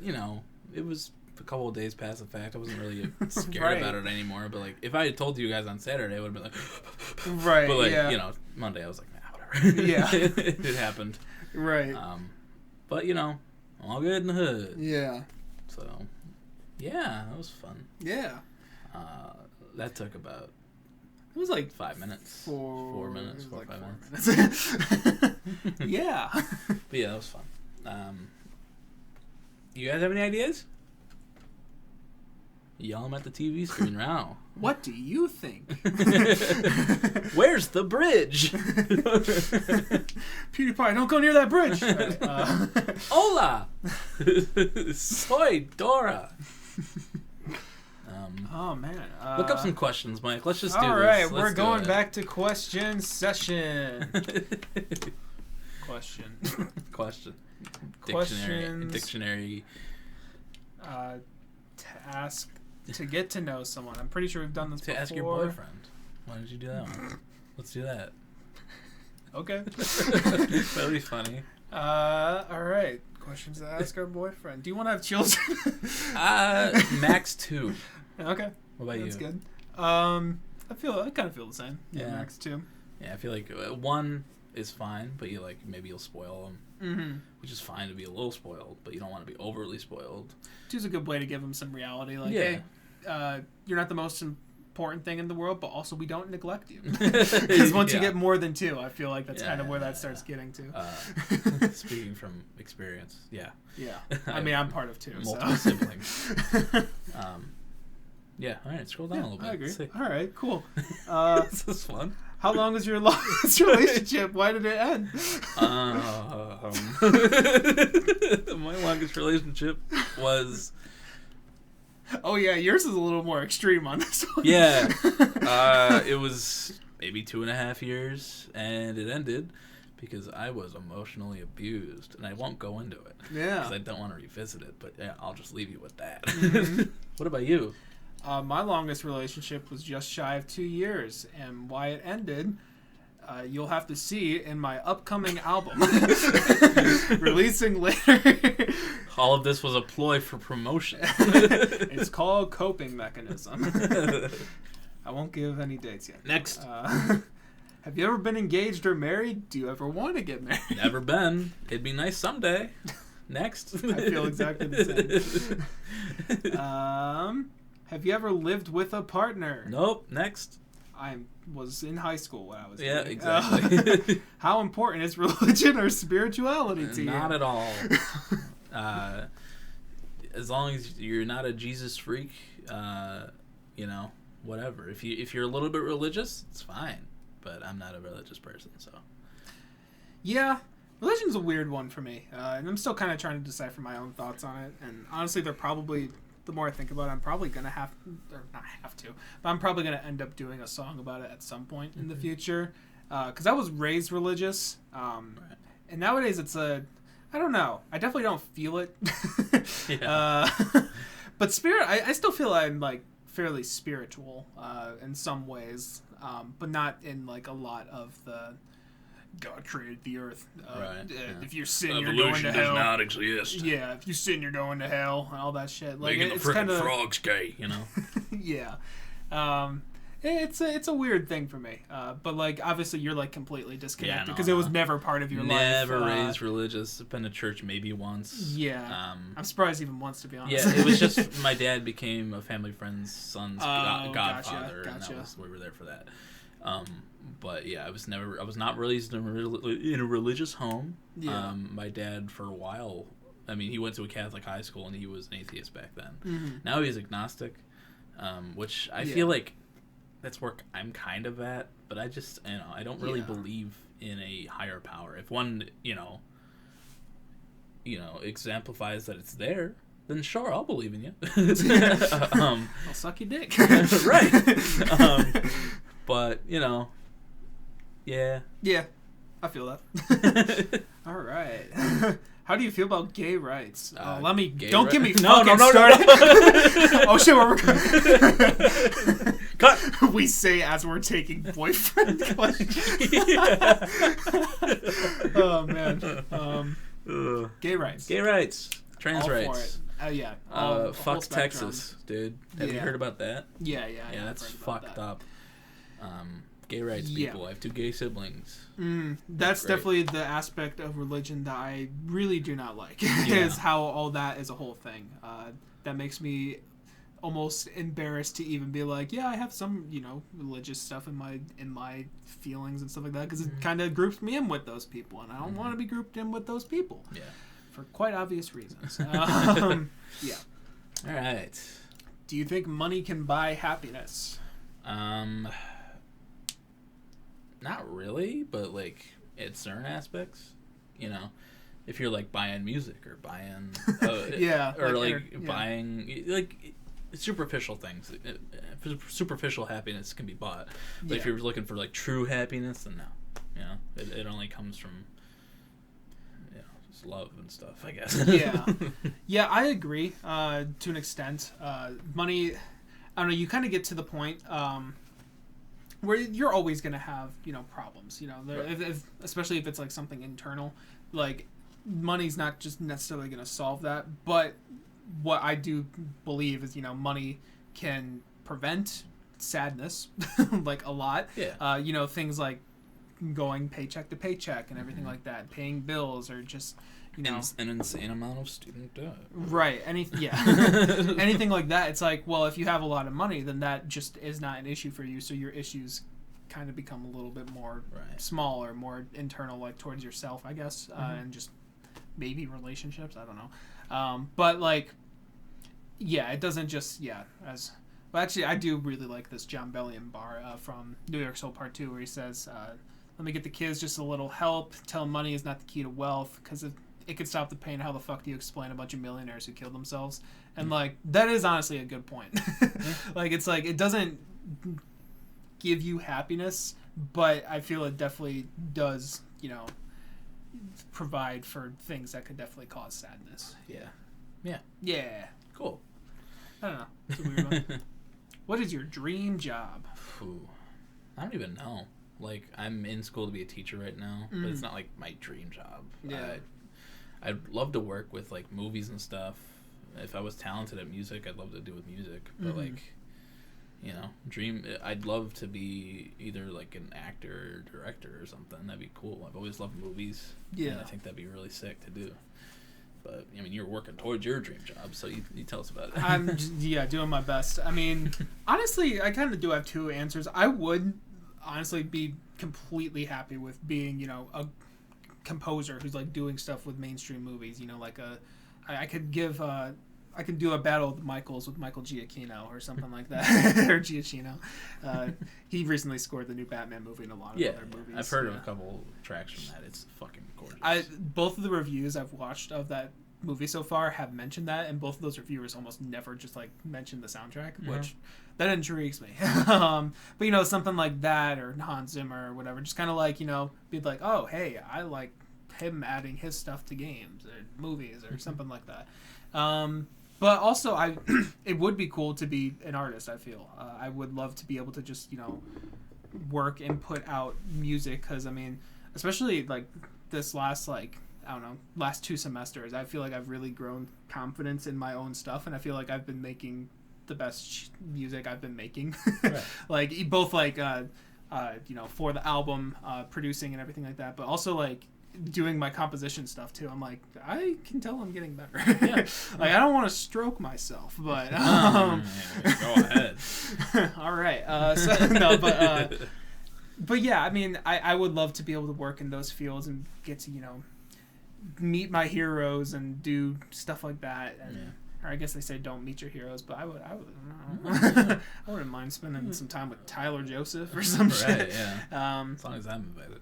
you know, it was a couple of days past the fact. I wasn't really scared about it anymore. But like, if I had told you guys on Saturday, I would have been like, right. But like, you know, Monday I was like, nah, whatever. Yeah, it happened. Right. But you know, all good in the hood. Yeah. So, yeah, that was fun. Yeah. That took about. It was like 5 minutes. 4 minutes. 4 or 5 minutes. Yeah. But yeah, that was fun. You guys have any ideas? Yell them at the TV screen now. What do you think? Where's the bridge? PewDiePie, don't go near that bridge. Hola! Soy Dora. Oh man! Look up some questions, Mike. Let's just do this. All right, we're going back to question session. Question. Dictionary. Task to get to know someone. I'm pretty sure we've done this before. To ask your boyfriend. Why did you do that one? Let's do that. Okay. That'll be funny. All right. Questions to ask our boyfriend. Do you want to have children? Max 2. Okay. What about you? That's good. I kind of feel the same. Yeah, max 2. Yeah, I feel like 1 is fine, but maybe you'll spoil them, which is fine to be a little spoiled, but you don't want to be overly spoiled. 2's a good way to give them some reality. Like, hey, you're not the most important thing in the world, but also we don't neglect you. Because once you get more than 2, I feel like that's kind of where that starts getting to. Speaking from experience, yeah. I mean, I'm part of 2. Multiple siblings. Yeah, all right, scroll down a little bit. I agree. All right, cool. This is fun. How long was your longest relationship? Why did it end? My longest relationship was... Oh, yeah, yours is a little more extreme on this one. Yeah. It was maybe 2.5 years, and it ended because I was emotionally abused, and I won't go into it. Yeah. Because I don't want to revisit it, but yeah, I'll just leave you with that. Mm-hmm. What about you? My longest relationship was just shy of 2 years, and why it ended, you'll have to see in my upcoming album, releasing later. All of this was a ploy for promotion. It's called Coping Mechanism. I won't give any dates yet. Next. Have you ever been engaged or married? Do you ever want to get married? Never been. It'd be nice someday. Next. I feel exactly the same. Have you ever lived with a partner? Nope. Next. I was in high school when I was Yeah, exactly. How important is religion or spirituality to you? Not at all. As long as you're not a Jesus freak, you know, whatever. If you're a little bit religious, it's fine. But I'm not a religious person, so. Yeah, religion's a weird one for me, and I'm still kind of trying to decipher my own thoughts on it. And honestly, they're probably, the more I think about it, I'm probably gonna but I'm probably gonna end up doing a song about it at some point in the future. Because I was raised religious, and nowadays it's I don't know. I definitely don't feel it. Yeah. But spirit, I still feel I'm like fairly spiritual in some ways, but not in like a lot of the God created the earth. If you sin, you're going to hell. Evolution does not exist. Yeah, if you sin, you're going to hell and all that shit. Like, making the freaking frogs gay, you know. Yeah. It's a weird thing for me, but like obviously you're like completely disconnected because it was never part of your life. Never raised religious. Been to church maybe once. Yeah, I'm surprised even once, to be honest. Yeah, it was just my dad became a family friend's son's godfather, gotcha. and that was we were there for that. But yeah, I was not raised in a religious home. Yeah. My dad for a while, I mean, he went to a Catholic high school and he was an atheist back then. Mm-hmm. Now he's agnostic, which I feel like. That's where I'm kind of at, but I just, I don't really believe in a higher power. If one, exemplifies that it's there, then sure, I'll believe in you. I'll suck your dick. Right. But, yeah. Yeah, I feel that. All right. How do you feel about gay rights? Don't get me fucking started. Oh shit, we're recording. Cut. We say as we're taking boyfriend questions. Oh man. Gay rights. Gay rights. Trans all rights. For it. Yeah. Fuck Texas, dude. Have you heard about that? Yeah. Yeah, that's fucked up. Gay rights people. I have 2 gay siblings. That's definitely the aspect of religion that I really do not like. Is how all that is a whole thing. That makes me almost embarrassed to even be like, yeah, I have some, religious stuff in my feelings and stuff like that, because it kind of groups me in with those people, and I don't want to be grouped in with those people. Yeah. For quite obvious reasons. Yeah. All right. Do you think money can buy happiness? Not really, but like at certain aspects, if you're like buying music or buying, buying like superficial things, superficial happiness can be bought. But if you're looking for like true happiness, then no, it only comes from just love and stuff, I guess. Yeah, I agree to an extent. Money, I don't know. You kind of get to the point. Where you're always going to have, problems, especially if it's like something internal, like money's not just necessarily going to solve that. But what I do believe is, money can prevent sadness, like a lot. Yeah. Things like going paycheck to paycheck and everything like that, paying bills or just, an insane amount of student debt. Right. Anything like that. It's like, well, if you have a lot of money, then that just is not an issue for you. So your issues kind of become a little bit more small or more internal, like towards yourself, I guess, and just maybe relationships. I don't know. But like, it doesn't just actually, I do really like this John Bellion bar from New York Soul Part 2, where he says, "Let me get the kids just a little help. Tell them money is not the key to wealth, because it could stop the pain. How the fuck do you explain a bunch of millionaires who killed themselves?" And like, that is honestly a good point. Like, it's like, it doesn't give you happiness, but I feel it definitely does, provide for things that could definitely cause sadness. Yeah. Cool. I don't know. It's a weird one. What is your dream job? I don't even know. Like, I'm in school to be a teacher right now, but it's not like my dream job. Yeah. I'd love to work with like movies and stuff. If I was talented at music, I'd love to do with music. But like, I'd love to be either like an actor or director or something. That'd be cool. I've always loved movies. Yeah. And I think that'd be really sick to do. But I mean, you're working towards your dream job, so you tell us about it. I'm doing my best. I mean, honestly, I kind of do have 2 answers. I would honestly be completely happy with being, a composer who's like doing stuff with mainstream movies. Like I could give I can do a battle with Michaels with Michael Giacchino or something like that, or Giacchino. He recently scored the new Batman movie and a lot of other movies. I've heard of a couple tracks from that. It's fucking gorgeous. Both of the reviews I've watched of that movie so far have mentioned that, and both of those reviewers almost never just like mention the soundtrack, which that intrigues me. But something like that, or Hans Zimmer or whatever, just kind of like be like, oh hey, I like him adding his stuff to games or movies or something like that. But also it would be cool to be an artist. I feel I would love to be able to just work and put out music, because I mean, especially like this last last 2 semesters, I feel like I've really grown confidence in my own stuff, and I feel like I've been making the best music I've been making. Right. Like both like for the album, producing and everything like that, but also like doing my composition stuff too. I'm like, I can tell I'm getting better. Yeah. Like I don't want to stroke myself, but go ahead. All right. But yeah, I mean, I would love to be able to work in those fields and get to meet my heroes and do stuff like that. And, or I guess they say don't meet your heroes, but I wouldn't mind spending some time with Tyler Joseph or some shit. Yeah. As long as I'm invited.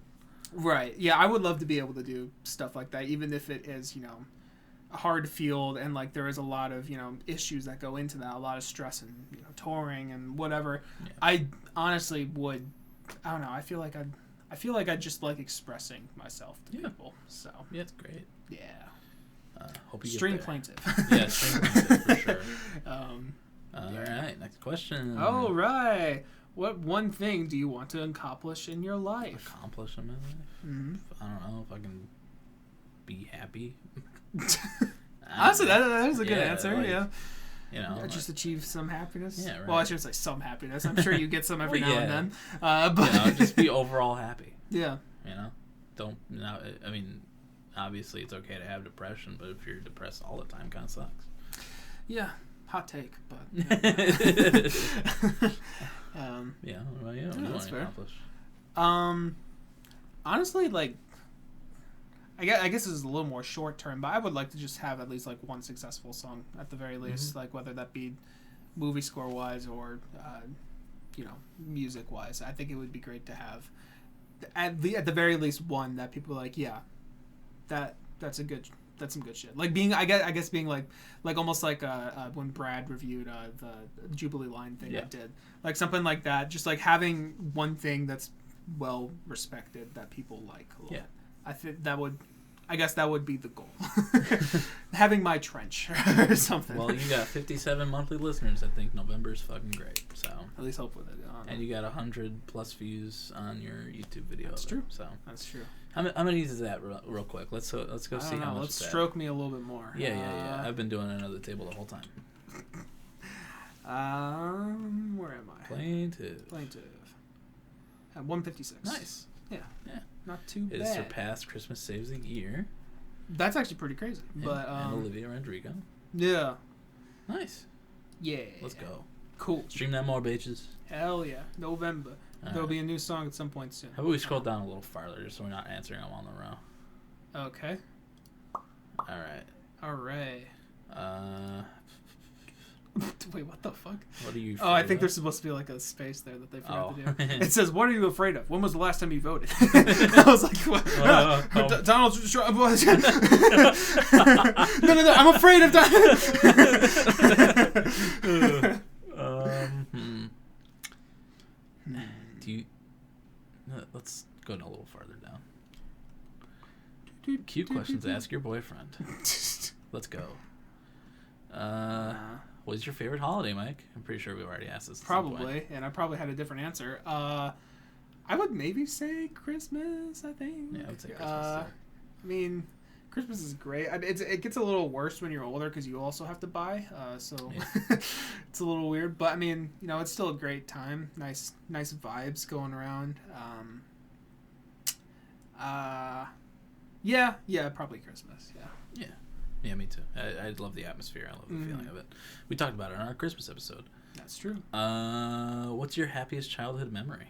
Right. Yeah, I would love to be able to do stuff like that, even if it is, a hard field and like there is a lot of, issues that go into that, a lot of stress and, touring and whatever. Yeah. I honestly would, I don't know, I feel like I just like expressing myself to people. So yeah, it's great. Yeah. Hope you string get there. plaintiff. Yeah, string plaintiff for sure. All right, next question. All right. What one thing do you want to accomplish in your life? Accomplish in my life? Mm-hmm. I don't know if I can be happy. Honestly, that is a good answer. Like, yeah. Just achieve some happiness. Yeah, right. Well, I should say some happiness. I'm sure you get some every now and then. But just be overall happy. Yeah. I mean, obviously it's okay to have depression, but if you're depressed all the time, kind of sucks. Yeah. Hot take, but yeah. Well, yeah. What do you want to accomplish? Honestly, like, I guess this is a little more short term, but I would like to just have at least like one successful song at the very least, like whether that be movie score wise or music wise. I think it would be great to have at the very least one that people are like, yeah, that's some good shit. Like being, I guess being like almost like when Brad reviewed the Jubilee line thing I did, like something like that. Just like having one thing that's well respected that people like a lot. Yeah. I think that would be the goal. Having my trench or something. Well, you got 57 monthly listeners. I think November's fucking great. So at least hope with it. And you got 100+ views on your YouTube video. That's true. So that's true. How many is that real quick? Let's go see how much. Let's stroke me a little bit more. Yeah. I've been doing it under the table the whole time. Where am I? Plaintiff. At 156. Nice. Yeah. Not too bad. It has surpassed Christmas Saves a Year. That's actually pretty crazy. Yeah. But and Olivia Rodrigo. Yeah. Nice. Yeah. Let's go. Cool. Stream that more, bitches. Hell yeah. November. There'll be a new song at some point soon. How about we scroll down a little farther just so we're not answering them on the row? Okay. All right. Wait, what the fuck? What are you afraid I think of? there's supposed to be like a space there that they forgot to do. It says, what are you afraid of? When was the last time you voted? I was like, what? Donald Trump. No, I'm afraid of Donald. Do you... Let's go a little farther down. Cute questions to ask your boyfriend. Let's go. What's your favorite holiday, Mike? I'm pretty sure we've already asked this. Probably, and I probably had a different answer. I would maybe say Christmas, I think. Yeah, I would say Christmas. I mean, Christmas is great. It gets a little worse when you're older because you also have to buy. So it's a little weird. But, I mean, it's still a great time. Nice vibes going around. Yeah, probably Christmas, yeah. Yeah, me too. I love the atmosphere. I love the feeling of it. We talked about it on our Christmas episode. That's true. What's your happiest childhood memory?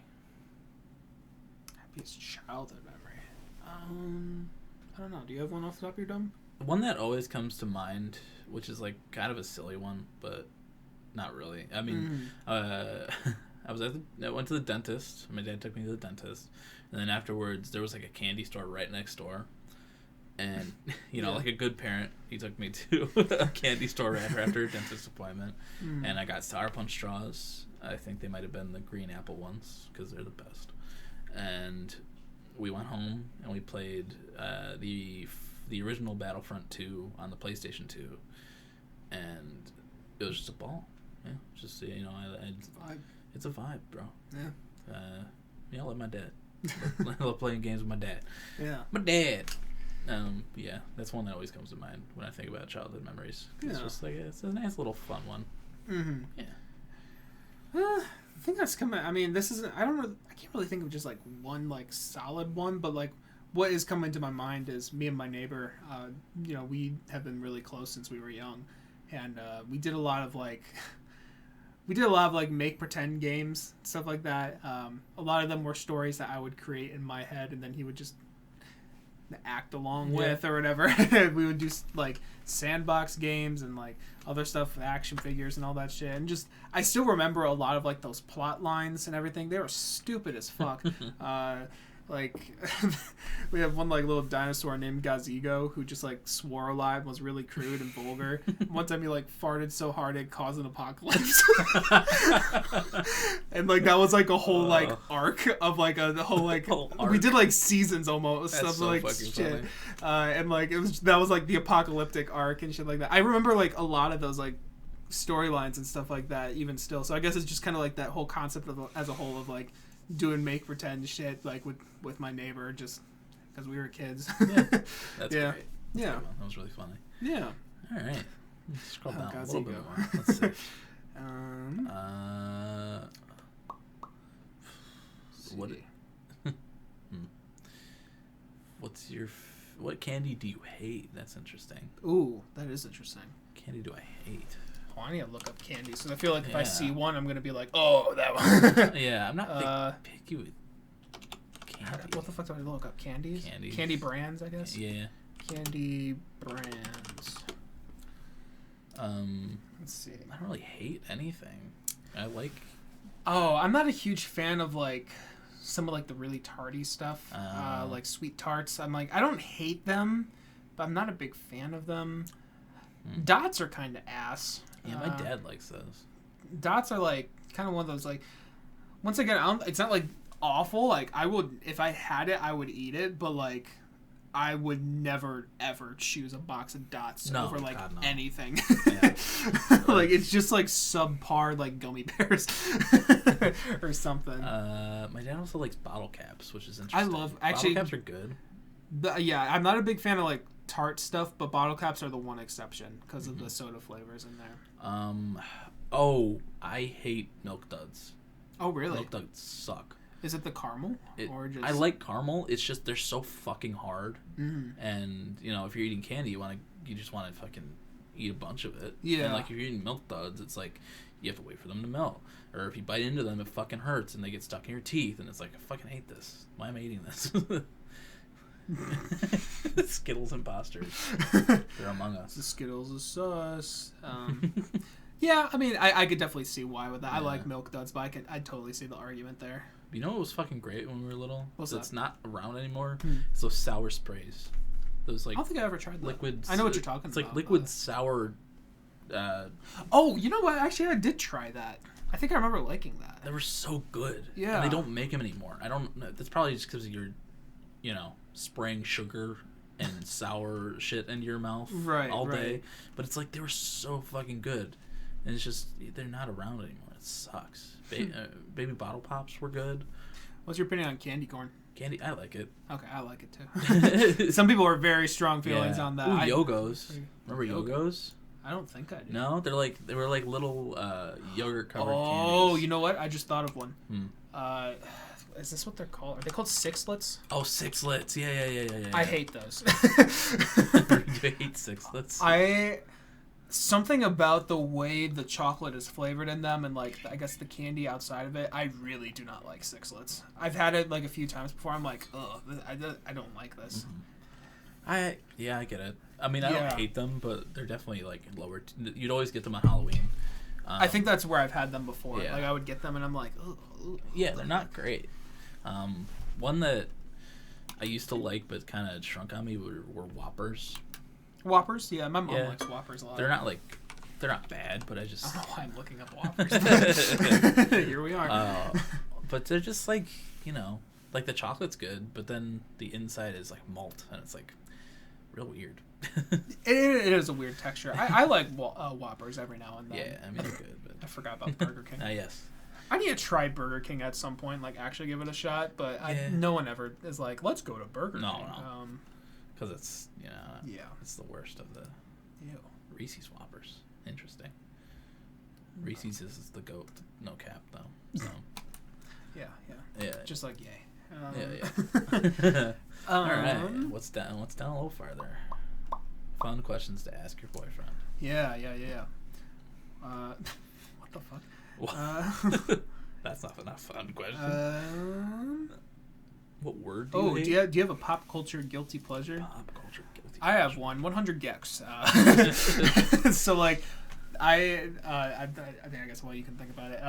Happiest childhood memory? I don't know. Do you have one off the top of your dome? One that always comes to mind, which is like kind of a silly one, but not really. I mean, I went to the dentist. My dad took me to the dentist, and then afterwards there was like a candy store right next door. And, like a good parent, he took me to a candy store after a dentist appointment. And I got Sour Punch straws. I think they might have been the green apple ones, because they're the best. And we went home, and we played the original Battlefront 2 on the PlayStation 2. And it was just a ball. Yeah, just, it's a vibe. It's a vibe, bro. Yeah. I love my dad. I love playing games with my dad. Yeah. My dad. Yeah, that's one that always comes to mind when I think about childhood memories. It's just like, it's a nice little fun one. Mm-hmm. Yeah. I think that's coming. I mean, this isn't. I can't really think of just like one like solid one, but like what is coming to my mind is me and my neighbor. We have been really close since we were young, and we did a lot of like. We did a lot of like make pretend games, stuff like that. A lot of them were stories that I would create in my head, and then he would just act along with or whatever. We would do like sandbox games and like other stuff with action figures and all that shit, and just I still remember a lot of like those plot lines and everything. They were stupid as fuck. Like we have one like little dinosaur named Gazego who just like swore a lot and was really crude and vulgar. One time he like farted so hard it caused an apocalypse. And like that was like a whole like arc of like the whole like we did like seasons almost. That's stuff so like fucking shit. funny. And like that was like the apocalyptic arc and shit like that. I remember like a lot of those like storylines and stuff like that even still. So I guess it's just kind of like that whole concept of as a whole of like doing make pretend shit like with my neighbor just because we were kids. Yeah, that's yeah. great. Yeah, that was really funny. Yeah. All right, scroll down Gazebo. a little bit more. Let's see. What candy do you hate? That's interesting. Ooh, that is interesting. Candy do I hate? Oh, I need to look up candies. So I feel like if I see one, I'm gonna be like, oh, that one. Yeah, I'm not picky with candy. What the fuck do I look up? Candies? Candies. Candy brands, I guess. Yeah. Candy brands. Let's see. I don't really hate anything. I like. Oh, I'm not a huge fan of like some of like the really tarty stuff, like sweet tarts. I'm like, I don't hate them, but I'm not a big fan of them. Dots are kind of ass. Yeah, my dad likes those. Dots are like kind of one of those like. Once again, it's not like awful. Like I would, if I had it, I would eat it. But like, I would never ever choose a box of Dots over like anything. Yeah. Like it's just like subpar like gummy bears or something. My dad also likes bottle caps, which is interesting. Bottle caps are good. Yeah, I'm not a big fan of like tart stuff, but bottle caps are the one exception because of the soda flavors in there. I hate Milk Duds. Oh, really? Milk Duds suck. Is it the caramel? Or just... I like caramel. It's just they're so fucking hard. And, if you're eating candy, you just want to fucking eat a bunch of it. Yeah. And, like, if you're eating Milk Duds, it's like you have to wait for them to melt. Or if you bite into them, it fucking hurts and they get stuck in your teeth. And it's like, I fucking hate this. Why am I eating this? Skittles imposters. They're among us. The Skittles is sus. Yeah, I mean, I could definitely see why with that. Yeah. I like Milk Duds, but I'd totally see the argument there. You know what was fucking great when we were little? What's that? It's not around anymore. It's those sour sprays. Those like I don't think I ever tried that. Liquids. I know what you're talking about. It's like liquid sour. Oh, you know what? Actually, I did try that. I think I remember liking that. They were so good. Yeah. And they don't make them anymore. I don't know. That's probably just because you're, spraying sugar and sour shit into your mouth all day. But it's like they were so fucking good. And it's just, they're not around anymore. It sucks. Baby bottle pops were good. What's your opinion on candy corn? Candy, I like it. Okay, I like it too. Some people are very strong feelings on that. Ooh, Yogos. Remember Yogos? I don't think I do. No, they were like little yogurt covered candies. Oh, you know what? I just thought of one. Is this what they're called? Are they called Sixlets? Oh, Sixlets. Yeah. I hate those. You hate Sixlets? Something about the way the chocolate is flavored in them and, like, I guess the candy outside of it, I really do not like Sixlets. I've had it, like, a few times before. I'm like, ugh, I don't like this. I get it. I mean, I Yeah. don't hate them, but they're definitely like lower. You'd always get them on Halloween. I think that's where I've had them before. Yeah. Like I would get them and I'm like, oh. Yeah, they're not great. One that I used to like but kind of shrunk on me were Whoppers. Whoppers? Yeah, my mom Yeah. likes Whoppers a lot. They're not bad, but I I just don't know why I'm looking up Whoppers. Here we are. But they're just like, like the chocolate's good, but then the inside is like malt, and it's like real weird. It is a weird texture. I like Whoppers every now and then. Yeah, I mean they're good, but I forgot about Burger King. yes. I need to try Burger King at some point, like actually give it a shot. But no one ever is like, let's go to Burger King. No. Because it's yeah, it's the worst of the ew. Reese's Whoppers. Interesting. Reese's is the goat, no cap though. So Yeah. Just like yay. Yeah. All right. What's down a little farther? Fun questions to ask your boyfriend. Yeah. What the fuck? That's not enough fun question. What word do you hate? Do you have a pop culture guilty pleasure? Pop culture guilty I pleasure. have one. 100 gex. So like, I think I guess you can think about it.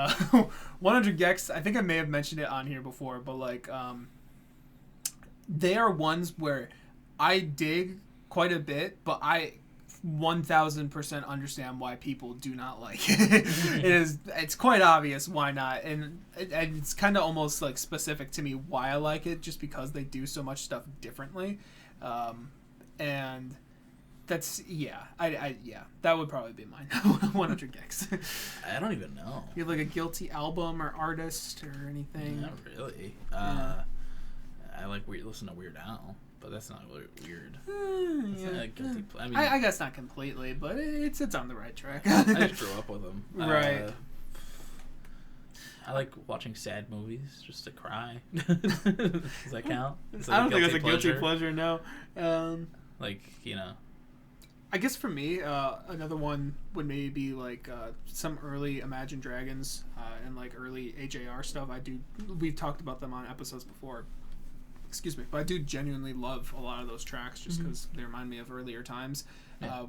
100 gex. I think I may have mentioned it on here before, but like, they are ones where I dig quite a bit, but I 1000% understand why people do not like it. It's quite obvious why not, and it's kind of almost like specific to me why I like it, just because they do so much stuff differently, and that's I that would probably be mine. 100 gex. I don't even know. You have like a guilty album or artist or anything? Not really. I like listen to Weird Al, but that's not really weird. Guilty I mean, I guess not completely, but it's on the right track. I just grew up with them. Right. I like watching sad movies just to cry. Does that count? I don't think it's a guilty pleasure. No. Like I guess for me, another one would maybe be like some early Imagine Dragons and like early AJR stuff. We've talked about them on episodes before. Excuse me, but I do genuinely love a lot of those tracks just because they remind me of earlier times. Yeah.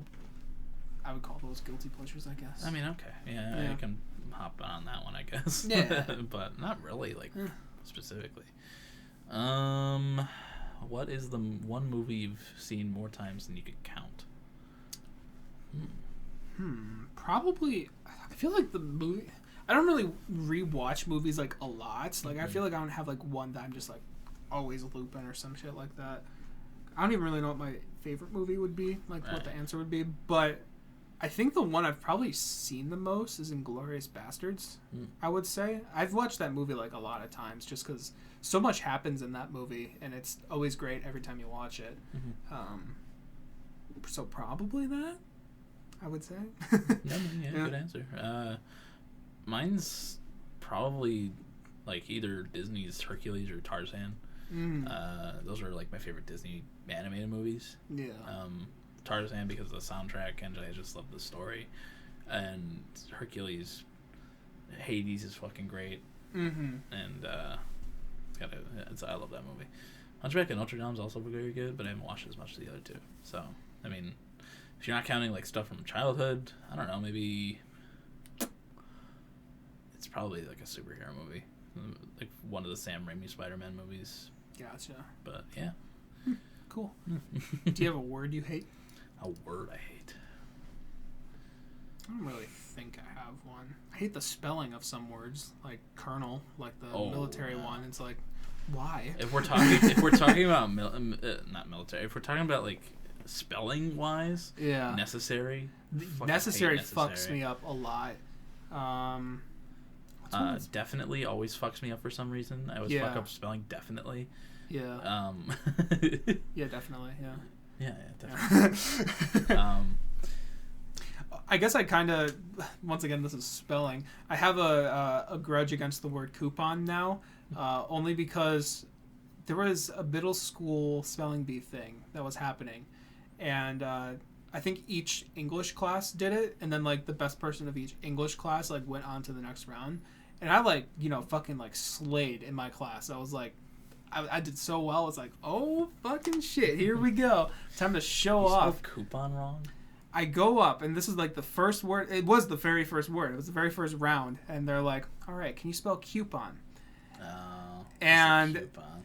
I would call those guilty pleasures, I guess. I mean, okay, yeah. I can hop on that one, I guess. Yeah, but not really, like specifically. What is the one movie you've seen more times than you could count? Probably. I feel like the movie. I don't really rewatch movies like a lot. Like I feel like I don't have like one that I'm just like always looping or some shit like that. I don't even really know what my favorite movie would be, like what the answer would be, but I think the one I've probably seen the most is Inglourious Bastards. I would say I've watched that movie like a lot of times just because so much happens in that movie and it's always great every time you watch it. So probably that, I would say. Good answer. Mine's probably like either Disney's Hercules or Tarzan. Those are like my favorite Disney animated movies. Yeah. Tarzan because of the soundtrack, and I just love the story. And Hercules, Hades is fucking great. And I love that movie. Hunchback of Notre Dame is also very good, but I haven't watched as much as the other two. So, I mean, if you're not counting like stuff from childhood, I don't know, maybe it's probably like a superhero movie, like one of the Sam Raimi Spider-Man movies. Gotcha. But yeah. Cool. Do you have a word you hate? A word I hate. I don't really think I have one. I hate the spelling of some words, like colonel, like the military one. It's like, why? If we're talking about not military, if we're talking about like spelling wise, necessary. Necessary fucks me up a lot. Definitely always fucks me up for some reason. I always fuck up spelling definitely. Yeah. Yeah, definitely. Yeah. Yeah, definitely. I guess I kind of, once again, this is spelling. I have a grudge against the word coupon now, only because there was a middle school spelling bee thing that was happening, and I think each English class did it, and then like the best person of each English class like went on to the next round, and I fucking like slayed in my class. I was like, I did so well. It's like, oh, fucking shit. Here we go. Time to show off. Spelled coupon wrong? I go up, and this is like the first word. It was the very first word. It was the very first round. And they're like, all right, can you spell coupon? Oh. And Coupon.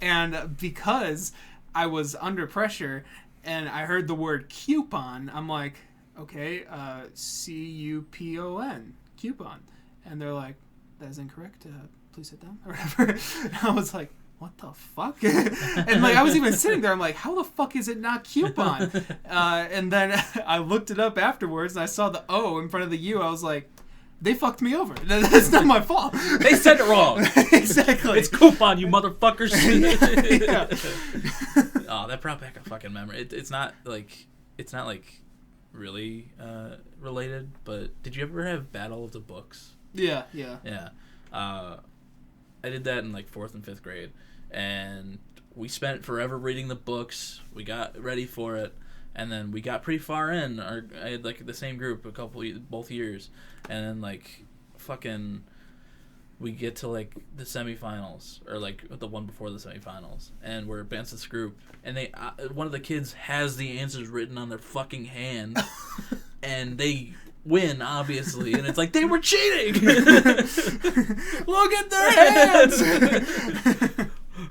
and because I was under pressure and I heard the word coupon, I'm like, okay, C-U-P-O-N, coupon. And they're like, that is incorrect. Please sit down or whatever. And I was like, what the fuck? And like I was even sitting there, I'm like, how the fuck is it not coupon? And then I looked it up afterwards and I saw the O in front of the U. I was like, they fucked me over. That's not my fault. They said it wrong. Exactly. It's coupon, you motherfuckers. Yeah. Oh, that brought back a fucking memory. It's not like really related, but did you ever have Battle of the Books? Yeah. Yeah. I did that in like 4th and 5th grade, and we spent forever reading the books. We got ready for it, and then we got pretty far in. I had like the same group both years, and then like fucking we get to like the semifinals or like the one before the semifinals, and we're advanced this group, and they one of the kids has the answers written on their fucking hand, and they win, obviously, and it's like they were cheating. Look at their hands.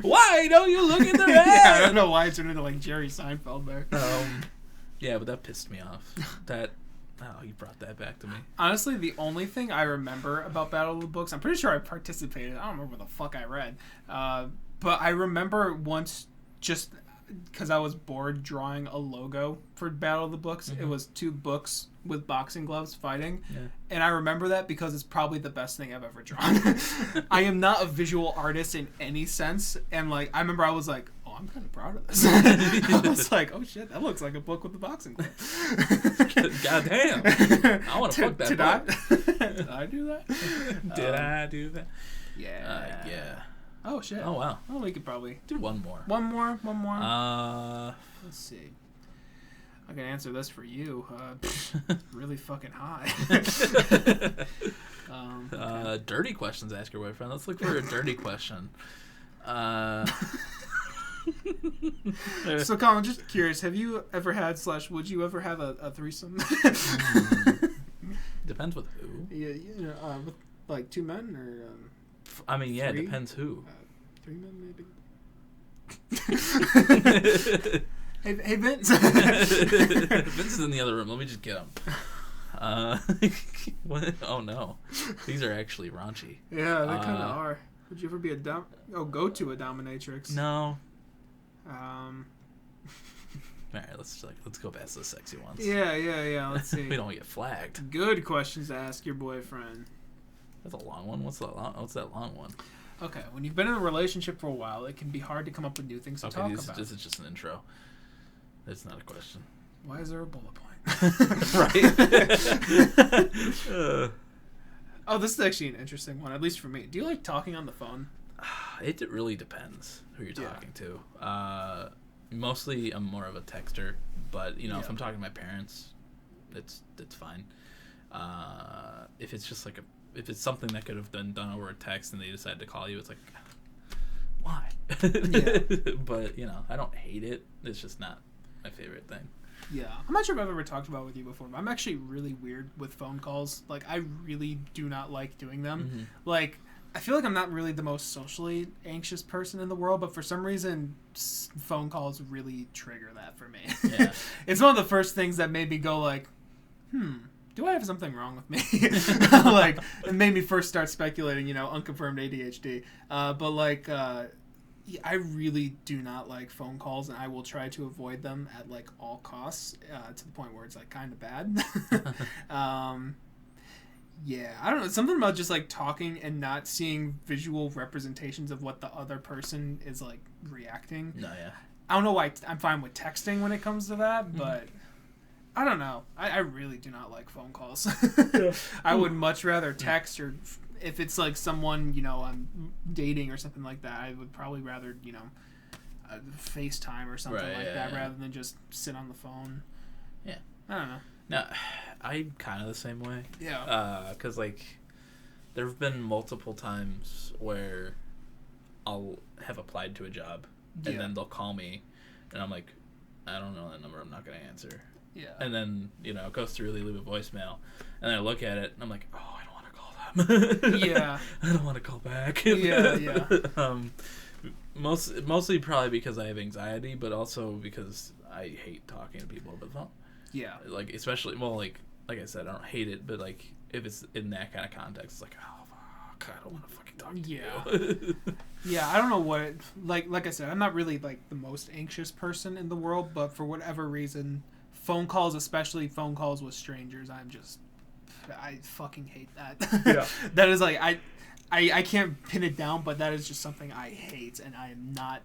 Why don't you look at their hands? Yeah, I don't know why it turned into like Jerry Seinfeld there. Yeah, but that pissed me off. You brought that back to me. Honestly, the only thing I remember about Battle of the Books, I'm pretty sure I participated. I don't remember what the fuck I read, but I remember once just because I was bored drawing a logo for Battle of the Books. Mm-hmm. It was 2 books with boxing gloves fighting. Yeah. And I remember that because it's probably the best thing I've ever drawn. I am not a visual artist in any sense. And like, I remember I was like, oh, I'm kind of proud of this. I was like, oh shit, that looks like a book with the boxing gloves. God damn. I want to fuck that book. Did I do that? Did I do that? Yeah. Yeah. Oh shit. Oh wow. Well, we could probably do one more. One more. Let's see. I can answer this for you. Really fucking high. Okay. Dirty questions. Ask your boyfriend. Let's look for a dirty question. So, Colin, just curious. Have you ever had / would you ever have a threesome? Depends with who. Yeah, with like 2 men or. I mean, yeah, 3? It depends who. 3 men, maybe. Hey, Vince. Vince is in the other room. Let me just get him. What? Oh no, these are actually raunchy. Yeah, they kind of are. Would you ever be go to a dominatrix? No. All right, let's go past the sexy ones. Yeah. Let's see. We don't get flagged. Good questions to ask your boyfriend. That's a long one. What's that long one? Okay, when you've been in a relationship for a while, it can be hard to come up with new things to talk about. This is just an intro. It's not a question. Why is there a bullet point? Right. Oh, this is actually an interesting one, at least for me. Do you like talking on the phone? It really depends who you're talking to. Mostly, I'm more of a texter, but if I'm talking to my parents, it's fine. If it's just like if it's something that could have been done over a text and they decide to call you, it's like, why? Yeah. But I don't hate it. It's just not my favorite thing. Yeah, I'm not sure if I've ever talked about it with you before, but I'm actually really weird with phone calls. Like, I really do not like doing them. Mm-hmm. Like, I feel like I'm not really the most socially anxious person in the world, but for some reason, phone calls really trigger that for me. Yeah. It's one of the first things that made me go like, do I have something wrong with me? Like, it made me first start speculating, unconfirmed ADHD. But like, I really do not like phone calls, and I will try to avoid them at like all costs, to the point where it's like kind of bad. Yeah, I don't know. Something about just like talking and not seeing visual representations of what the other person is like reacting. No, yeah. I don't know why I'm fine with texting when it comes to that, but I don't know. I really do not like phone calls. I would much rather text, or if it's like someone, I'm dating or something like that, I would probably rather, FaceTime or something that rather than just sit on the phone. Yeah. I don't know. No, I'm kind of the same way. Yeah. Because, like, there have been multiple times where I'll applied to a job, and then they'll call me, and I'm like, I don't know that number. I'm not gonna answer. Yeah. And then it goes through. They leave a voicemail, and then I look at it, and I'm like, oh, I don't want to call them. Yeah. I don't want to call back. Yeah. Mostly probably because I have anxiety, but also because I hate talking to people over the phone. Yeah. Like, especially, like I said, I don't hate it, but like if it's in that kind of context, it's like, oh fuck, I don't want to fucking talk to you. Yeah, I don't know what like I said, I'm not really like the most anxious person in the world, but for whatever reason, phone calls, especially phone calls with strangers, I fucking hate that. Yeah. That is like I can't pin it down, but that is just something I hate and I am not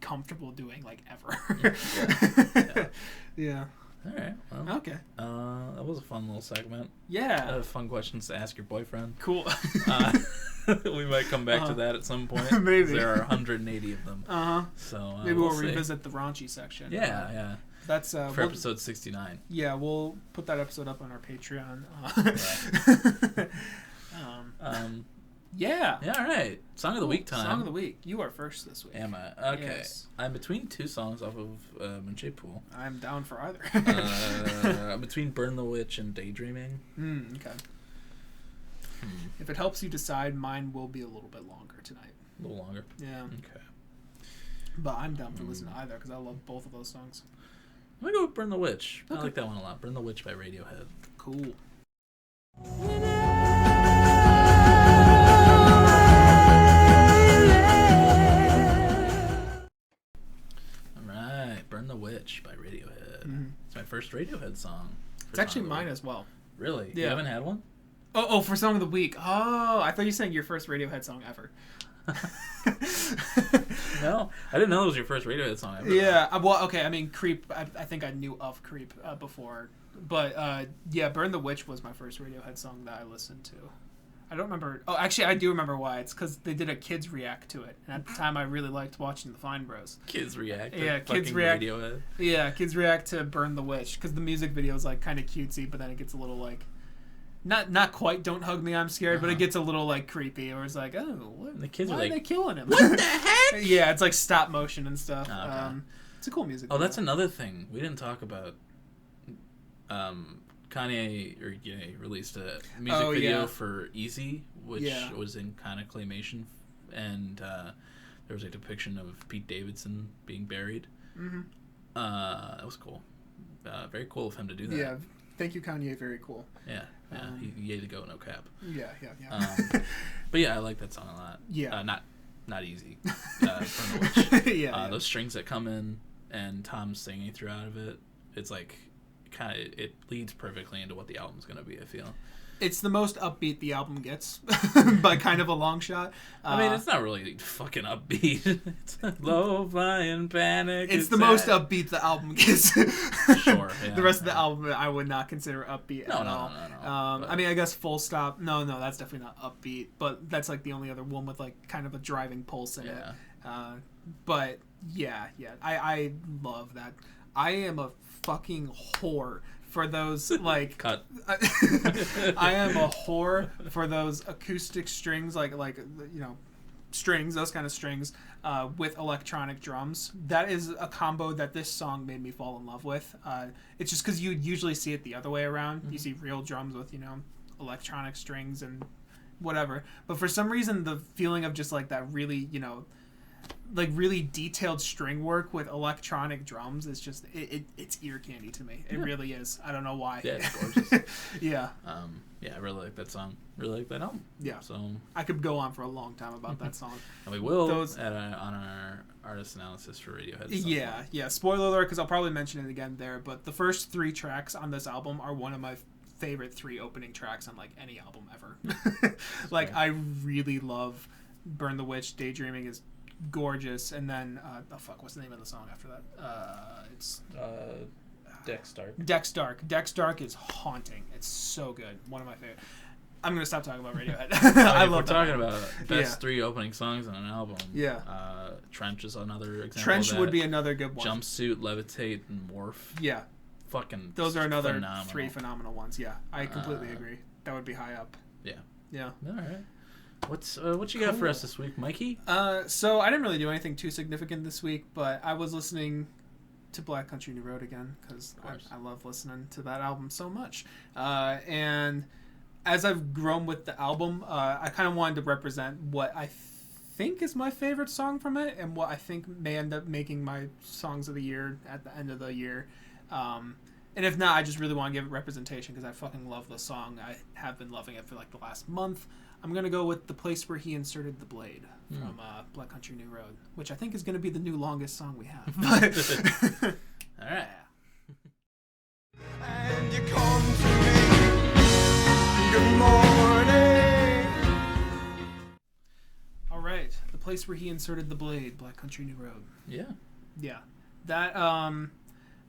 comfortable doing like ever. Yeah. All right. Well, okay. That was a fun little segment. Yeah. Fun questions to ask your boyfriend. Cool. We might come back to that at some point. Maybe. There are 180 of them. So maybe we'll revisit the raunchy section. Yeah. That's for episode 69. Yeah, we'll put that episode up on our Patreon. Yeah. Yeah, all right. Song of the week time. Song of the week. You are first this week. Am I? Okay. Yes. I'm between two songs off of Munche Pool. I'm down for either. I'm between Burn the Witch and Daydreaming. Okay. If it helps you decide, mine will be a little bit longer tonight. A little longer? Yeah. Okay. But I'm down to listen to either because I love both of those songs. I'm going to go with Burn the Witch. Okay. I like that one a lot. Burn the Witch by Radiohead. Cool. Burn the Witch by Radiohead. It's my first Radiohead song. It's actually mine as well. Really? Yeah. You haven't had one? Oh, for Song of the Week. Oh, I thought you were saying your first Radiohead song ever. No, I didn't know it was your first Radiohead song ever. Yeah, well, okay, I mean, Creep, I think I knew of Creep before. But, yeah, Burn the Witch was my first Radiohead song that I listened to. I don't remember. Oh, actually, I do remember why. It's because they did a Kids React to it. And at the time, I really liked watching the Fine Bros. Kids React? Yeah, Kids React. Radiohead. Yeah, Kids React to Burn the Witch. Because the music video is, like, kind of cutesy, but then it gets a little, like... Not quite Don't Hug Me, I'm Scared, but it gets a little, like, creepy. Or it's like, oh, what? The kids why are are like, they killing him? What the heck? Yeah, it's, like, stop motion and stuff. Oh, okay. It's a cool music video. video. That's another thing. We didn't talk about... Kanye released a music video for Easy, which was in kind of claymation, and there was a depiction of Pete Davidson being buried. That was cool. Very cool of him to do that. Yeah, thank you, Kanye. Very cool. Yeah. He had to go, no cap. Yeah. But yeah, I like that song a lot. Yeah. Not Easy. From the Witch. Those strings that come in and Tom's singing throughout of it, it's like it leads perfectly into what the album's gonna be, I feel. It's the most upbeat the album gets by kind of a long shot. I mean, it's not really fucking upbeat. It's low flying panic. It's the most upbeat the album gets. Sure. Yeah, the rest of the album I would not consider upbeat at all. No. I mean, I guess Full Stop. No, that's definitely not upbeat. But that's like the only other one with like kind of a driving pulse in it. But yeah. I love that. I am a fucking whore for those like cut. I am a whore for those acoustic strings, like strings, those kind of strings, with electronic drums. That is a combo that this song made me fall in love with. It's just because you usually see it the other way around. You see real drums with electronic strings and whatever. But for some reason, the feeling of just like that really like really detailed string work with electronic drums is just it's ear candy to me. It really is. I don't know why. Yeah, it's gorgeous. Yeah. I really like that song. Really like that album. Yeah. So I could go on for a long time about that song. And we will on our artist analysis for Radiohead. Yeah. Spoiler alert, because I'll probably mention it again there. But the first 3 tracks on this album are one of my favorite 3 opening tracks on like any album ever. Like I really love Burn the Witch. Daydreaming is gorgeous, and then what's the name of the song after that? It's Dex Dark. Dex Dark is haunting. It's so good. One of my favorite. I'm gonna stop talking about Radiohead. I love. We're talking about best 3 opening songs on an album. Yeah. Trench is another example. Trench would be another good one. Jumpsuit, Levitate, and Morph. Yeah. Fucking. Those are another phenomenal. 3 phenomenal ones. Yeah, I completely agree. That would be high up. Yeah. Yeah. All right. What you got for us this week, Mikey? So I didn't really do anything too significant this week, but I was listening to Black Country New Road again because I love listening to that album so much. And as I've grown with the album, I kind of wanted to represent what I think is my favorite song from it and what I think may end up making my songs of the year at the end of the year. And if not, I just really want to give it representation because I fucking love the song. I have been loving it for like the last month. I'm going to go with The Place Where He Inserted the Blade from Black Country New Road, which I think is going to be the new longest song we have. All right. And you come to me. Good morning. All right. The Place Where He Inserted the Blade, Black Country New Road. Yeah. Yeah.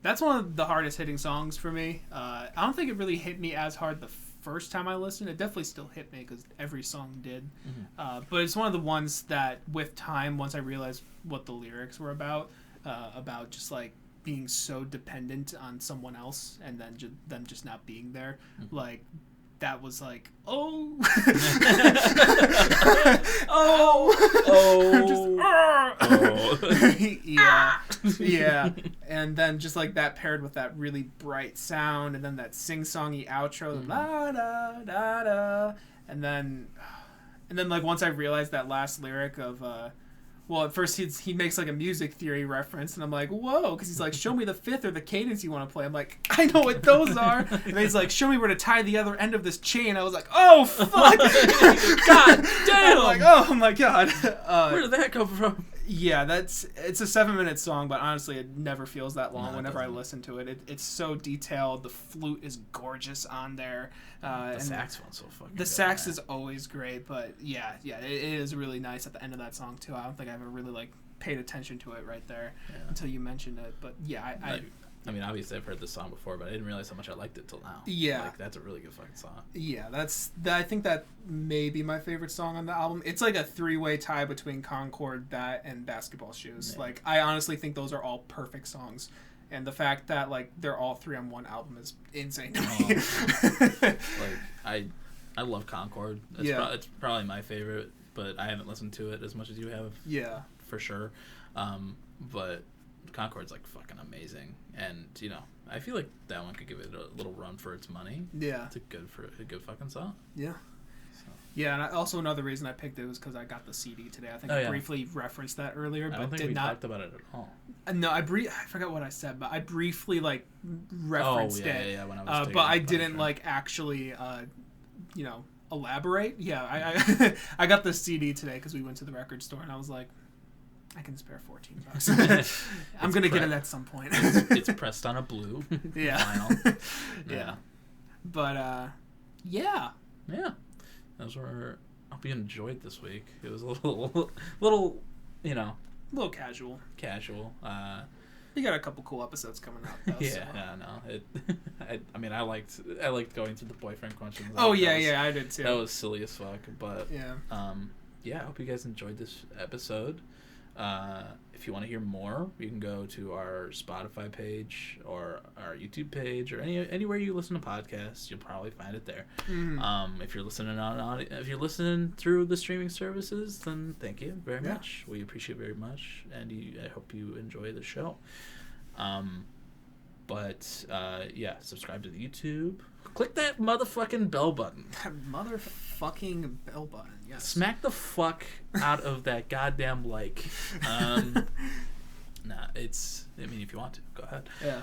That's one of the hardest hitting songs for me. I don't think it really hit me as hard the first time I listened. It definitely still hit me because every song did. But it's one of the ones that with time, once I realized what the lyrics were about just like being so dependent on someone else and then them just not being there, like that was like, oh, yeah. And then just like that paired with that really bright sound, and then that sing-songy outro, la da da da, and then like once I realized that last lyric of well, at first he makes like a music theory reference, and I'm like, whoa, because he's like, show me the fifth or the cadence you want to play. I'm like, I know what those are. And then he's like, show me where to tie the other end of this chain. I was like, oh, fuck. God damn. I'm like, oh, my God. Where did that come from? Yeah, it's a 7-minute song, but honestly, it never feels that long whenever I listen to it. It's so detailed. The flute is gorgeous on there. The saxophone's so fucking The good, sax man. is always great, but yeah, it is really nice at the end of that song, too. I don't think I ever really, like, paid attention to it right there until you mentioned it. But yeah, I mean, obviously I've heard this song before, but I didn't realize how much I liked it till now. Yeah. Like, that's a really good fucking song. Yeah, I think that may be my favorite song on the album. It's like a 3-way tie between Concord, that, and Basketball Shoes. Yeah. Like, I honestly think those are all perfect songs. And the fact that, like, they're all 3 on one album is insane to me. Like, I love Concord. It's probably my favorite, but I haven't listened to it as much as you have. Yeah. For sure. But Concord's like fucking amazing, and you know, I feel like that one could give it a little run for its money. Yeah, it's a good fucking song. Yeah. So. Yeah, and also another reason I picked it was because I got the CD today. I think I briefly referenced that earlier, but I don't think we talked about it at all. No, I forgot what I said, but I briefly like referenced it. Yeah, when I was but I didn't like actually, elaborate. Yeah, I got the CD today because we went to the record store, and I was like, I can spare $14. I'm gonna get it at some point. it's pressed on a blue vinyl. Yeah. But yeah. Those were. I hope you enjoyed this week. It was a little, you know, a little casual. We got a couple cool episodes coming out, though. I mean, I liked going through the boyfriend questions. Oh yeah, I did too. That was silly as fuck, but yeah. I hope you guys enjoyed this episode. If you want to hear more, you can go to our Spotify page or our YouTube page or anywhere you listen to podcasts. You'll probably find it there. Mm-hmm. If you're listening through the streaming services, then thank you very much. We appreciate it very much, and I hope you enjoy the show. Subscribe to the YouTube. Click that motherfucking bell button. That motherfucking bell button. Yes. Smack the fuck out of that goddamn like. If you want to, go ahead. Yeah.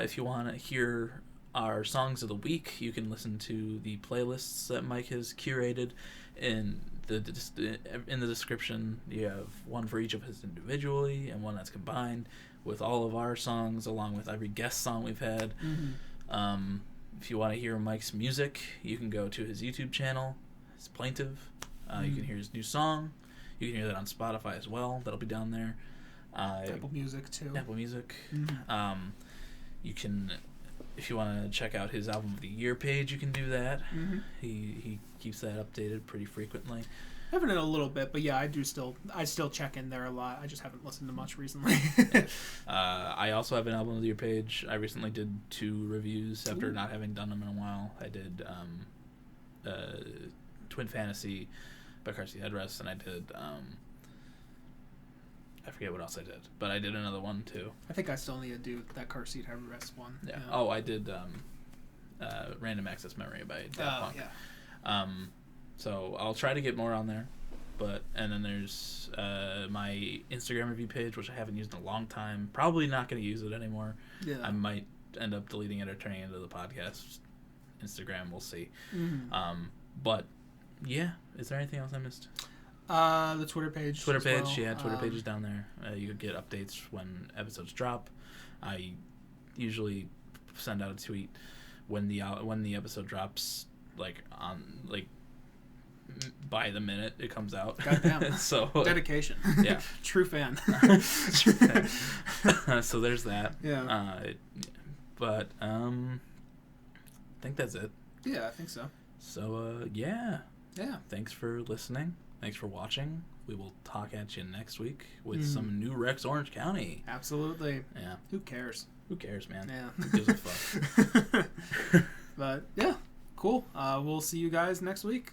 If you want to hear our songs of the week, you can listen to the playlists that Mike has curated. In the description, you have one for each of us individually and one that's combined with all of our songs, along with every guest song we've had. Mm-hmm. If you want to hear Mike's music, you can go to his YouTube channel. It's Plaintive. You can hear his new song. You can hear that on Spotify as well. That'll be down there. Apple Music, too. Apple Music. Mm-hmm. You can, if you want to check out his Album of the Year page, you can do that. Mm-hmm. He keeps that updated pretty frequently. I haven't in a little bit, but yeah, I still check in there a lot. I just haven't listened to much recently. I also have an Album of the Year page. I recently did 2 reviews after not having done them in a while. I did Twin Fantasy by Car Seat Headrest, and I did I forget what else I did, but I did another one too. I think I still need to do that Car Seat Headrest one. Yeah. Oh, I did Random Access Memory by Daft Punk. Yeah. So I'll try to get more on there. And then there's my Instagram review page, which I haven't used in a long time. Probably not going to use it anymore. Yeah. I might end up deleting it or turning it into the podcast Instagram. We'll see. Mm-hmm. But yeah, is there anything else I missed? The Twitter page. Twitter page is down there. You get updates when episodes drop. I usually send out a tweet when the episode drops, by the minute it comes out. Goddamn. So dedication. Yeah. True fan. So there's that. Yeah. But I think that's it. Yeah, I think so. So yeah. Yeah. Thanks for listening. Thanks for watching. We will talk at you next week with some new Rex Orange County. Absolutely. Yeah. Who cares? Who cares, man? Yeah. Who gives a fuck? But yeah, cool. We'll see you guys next week.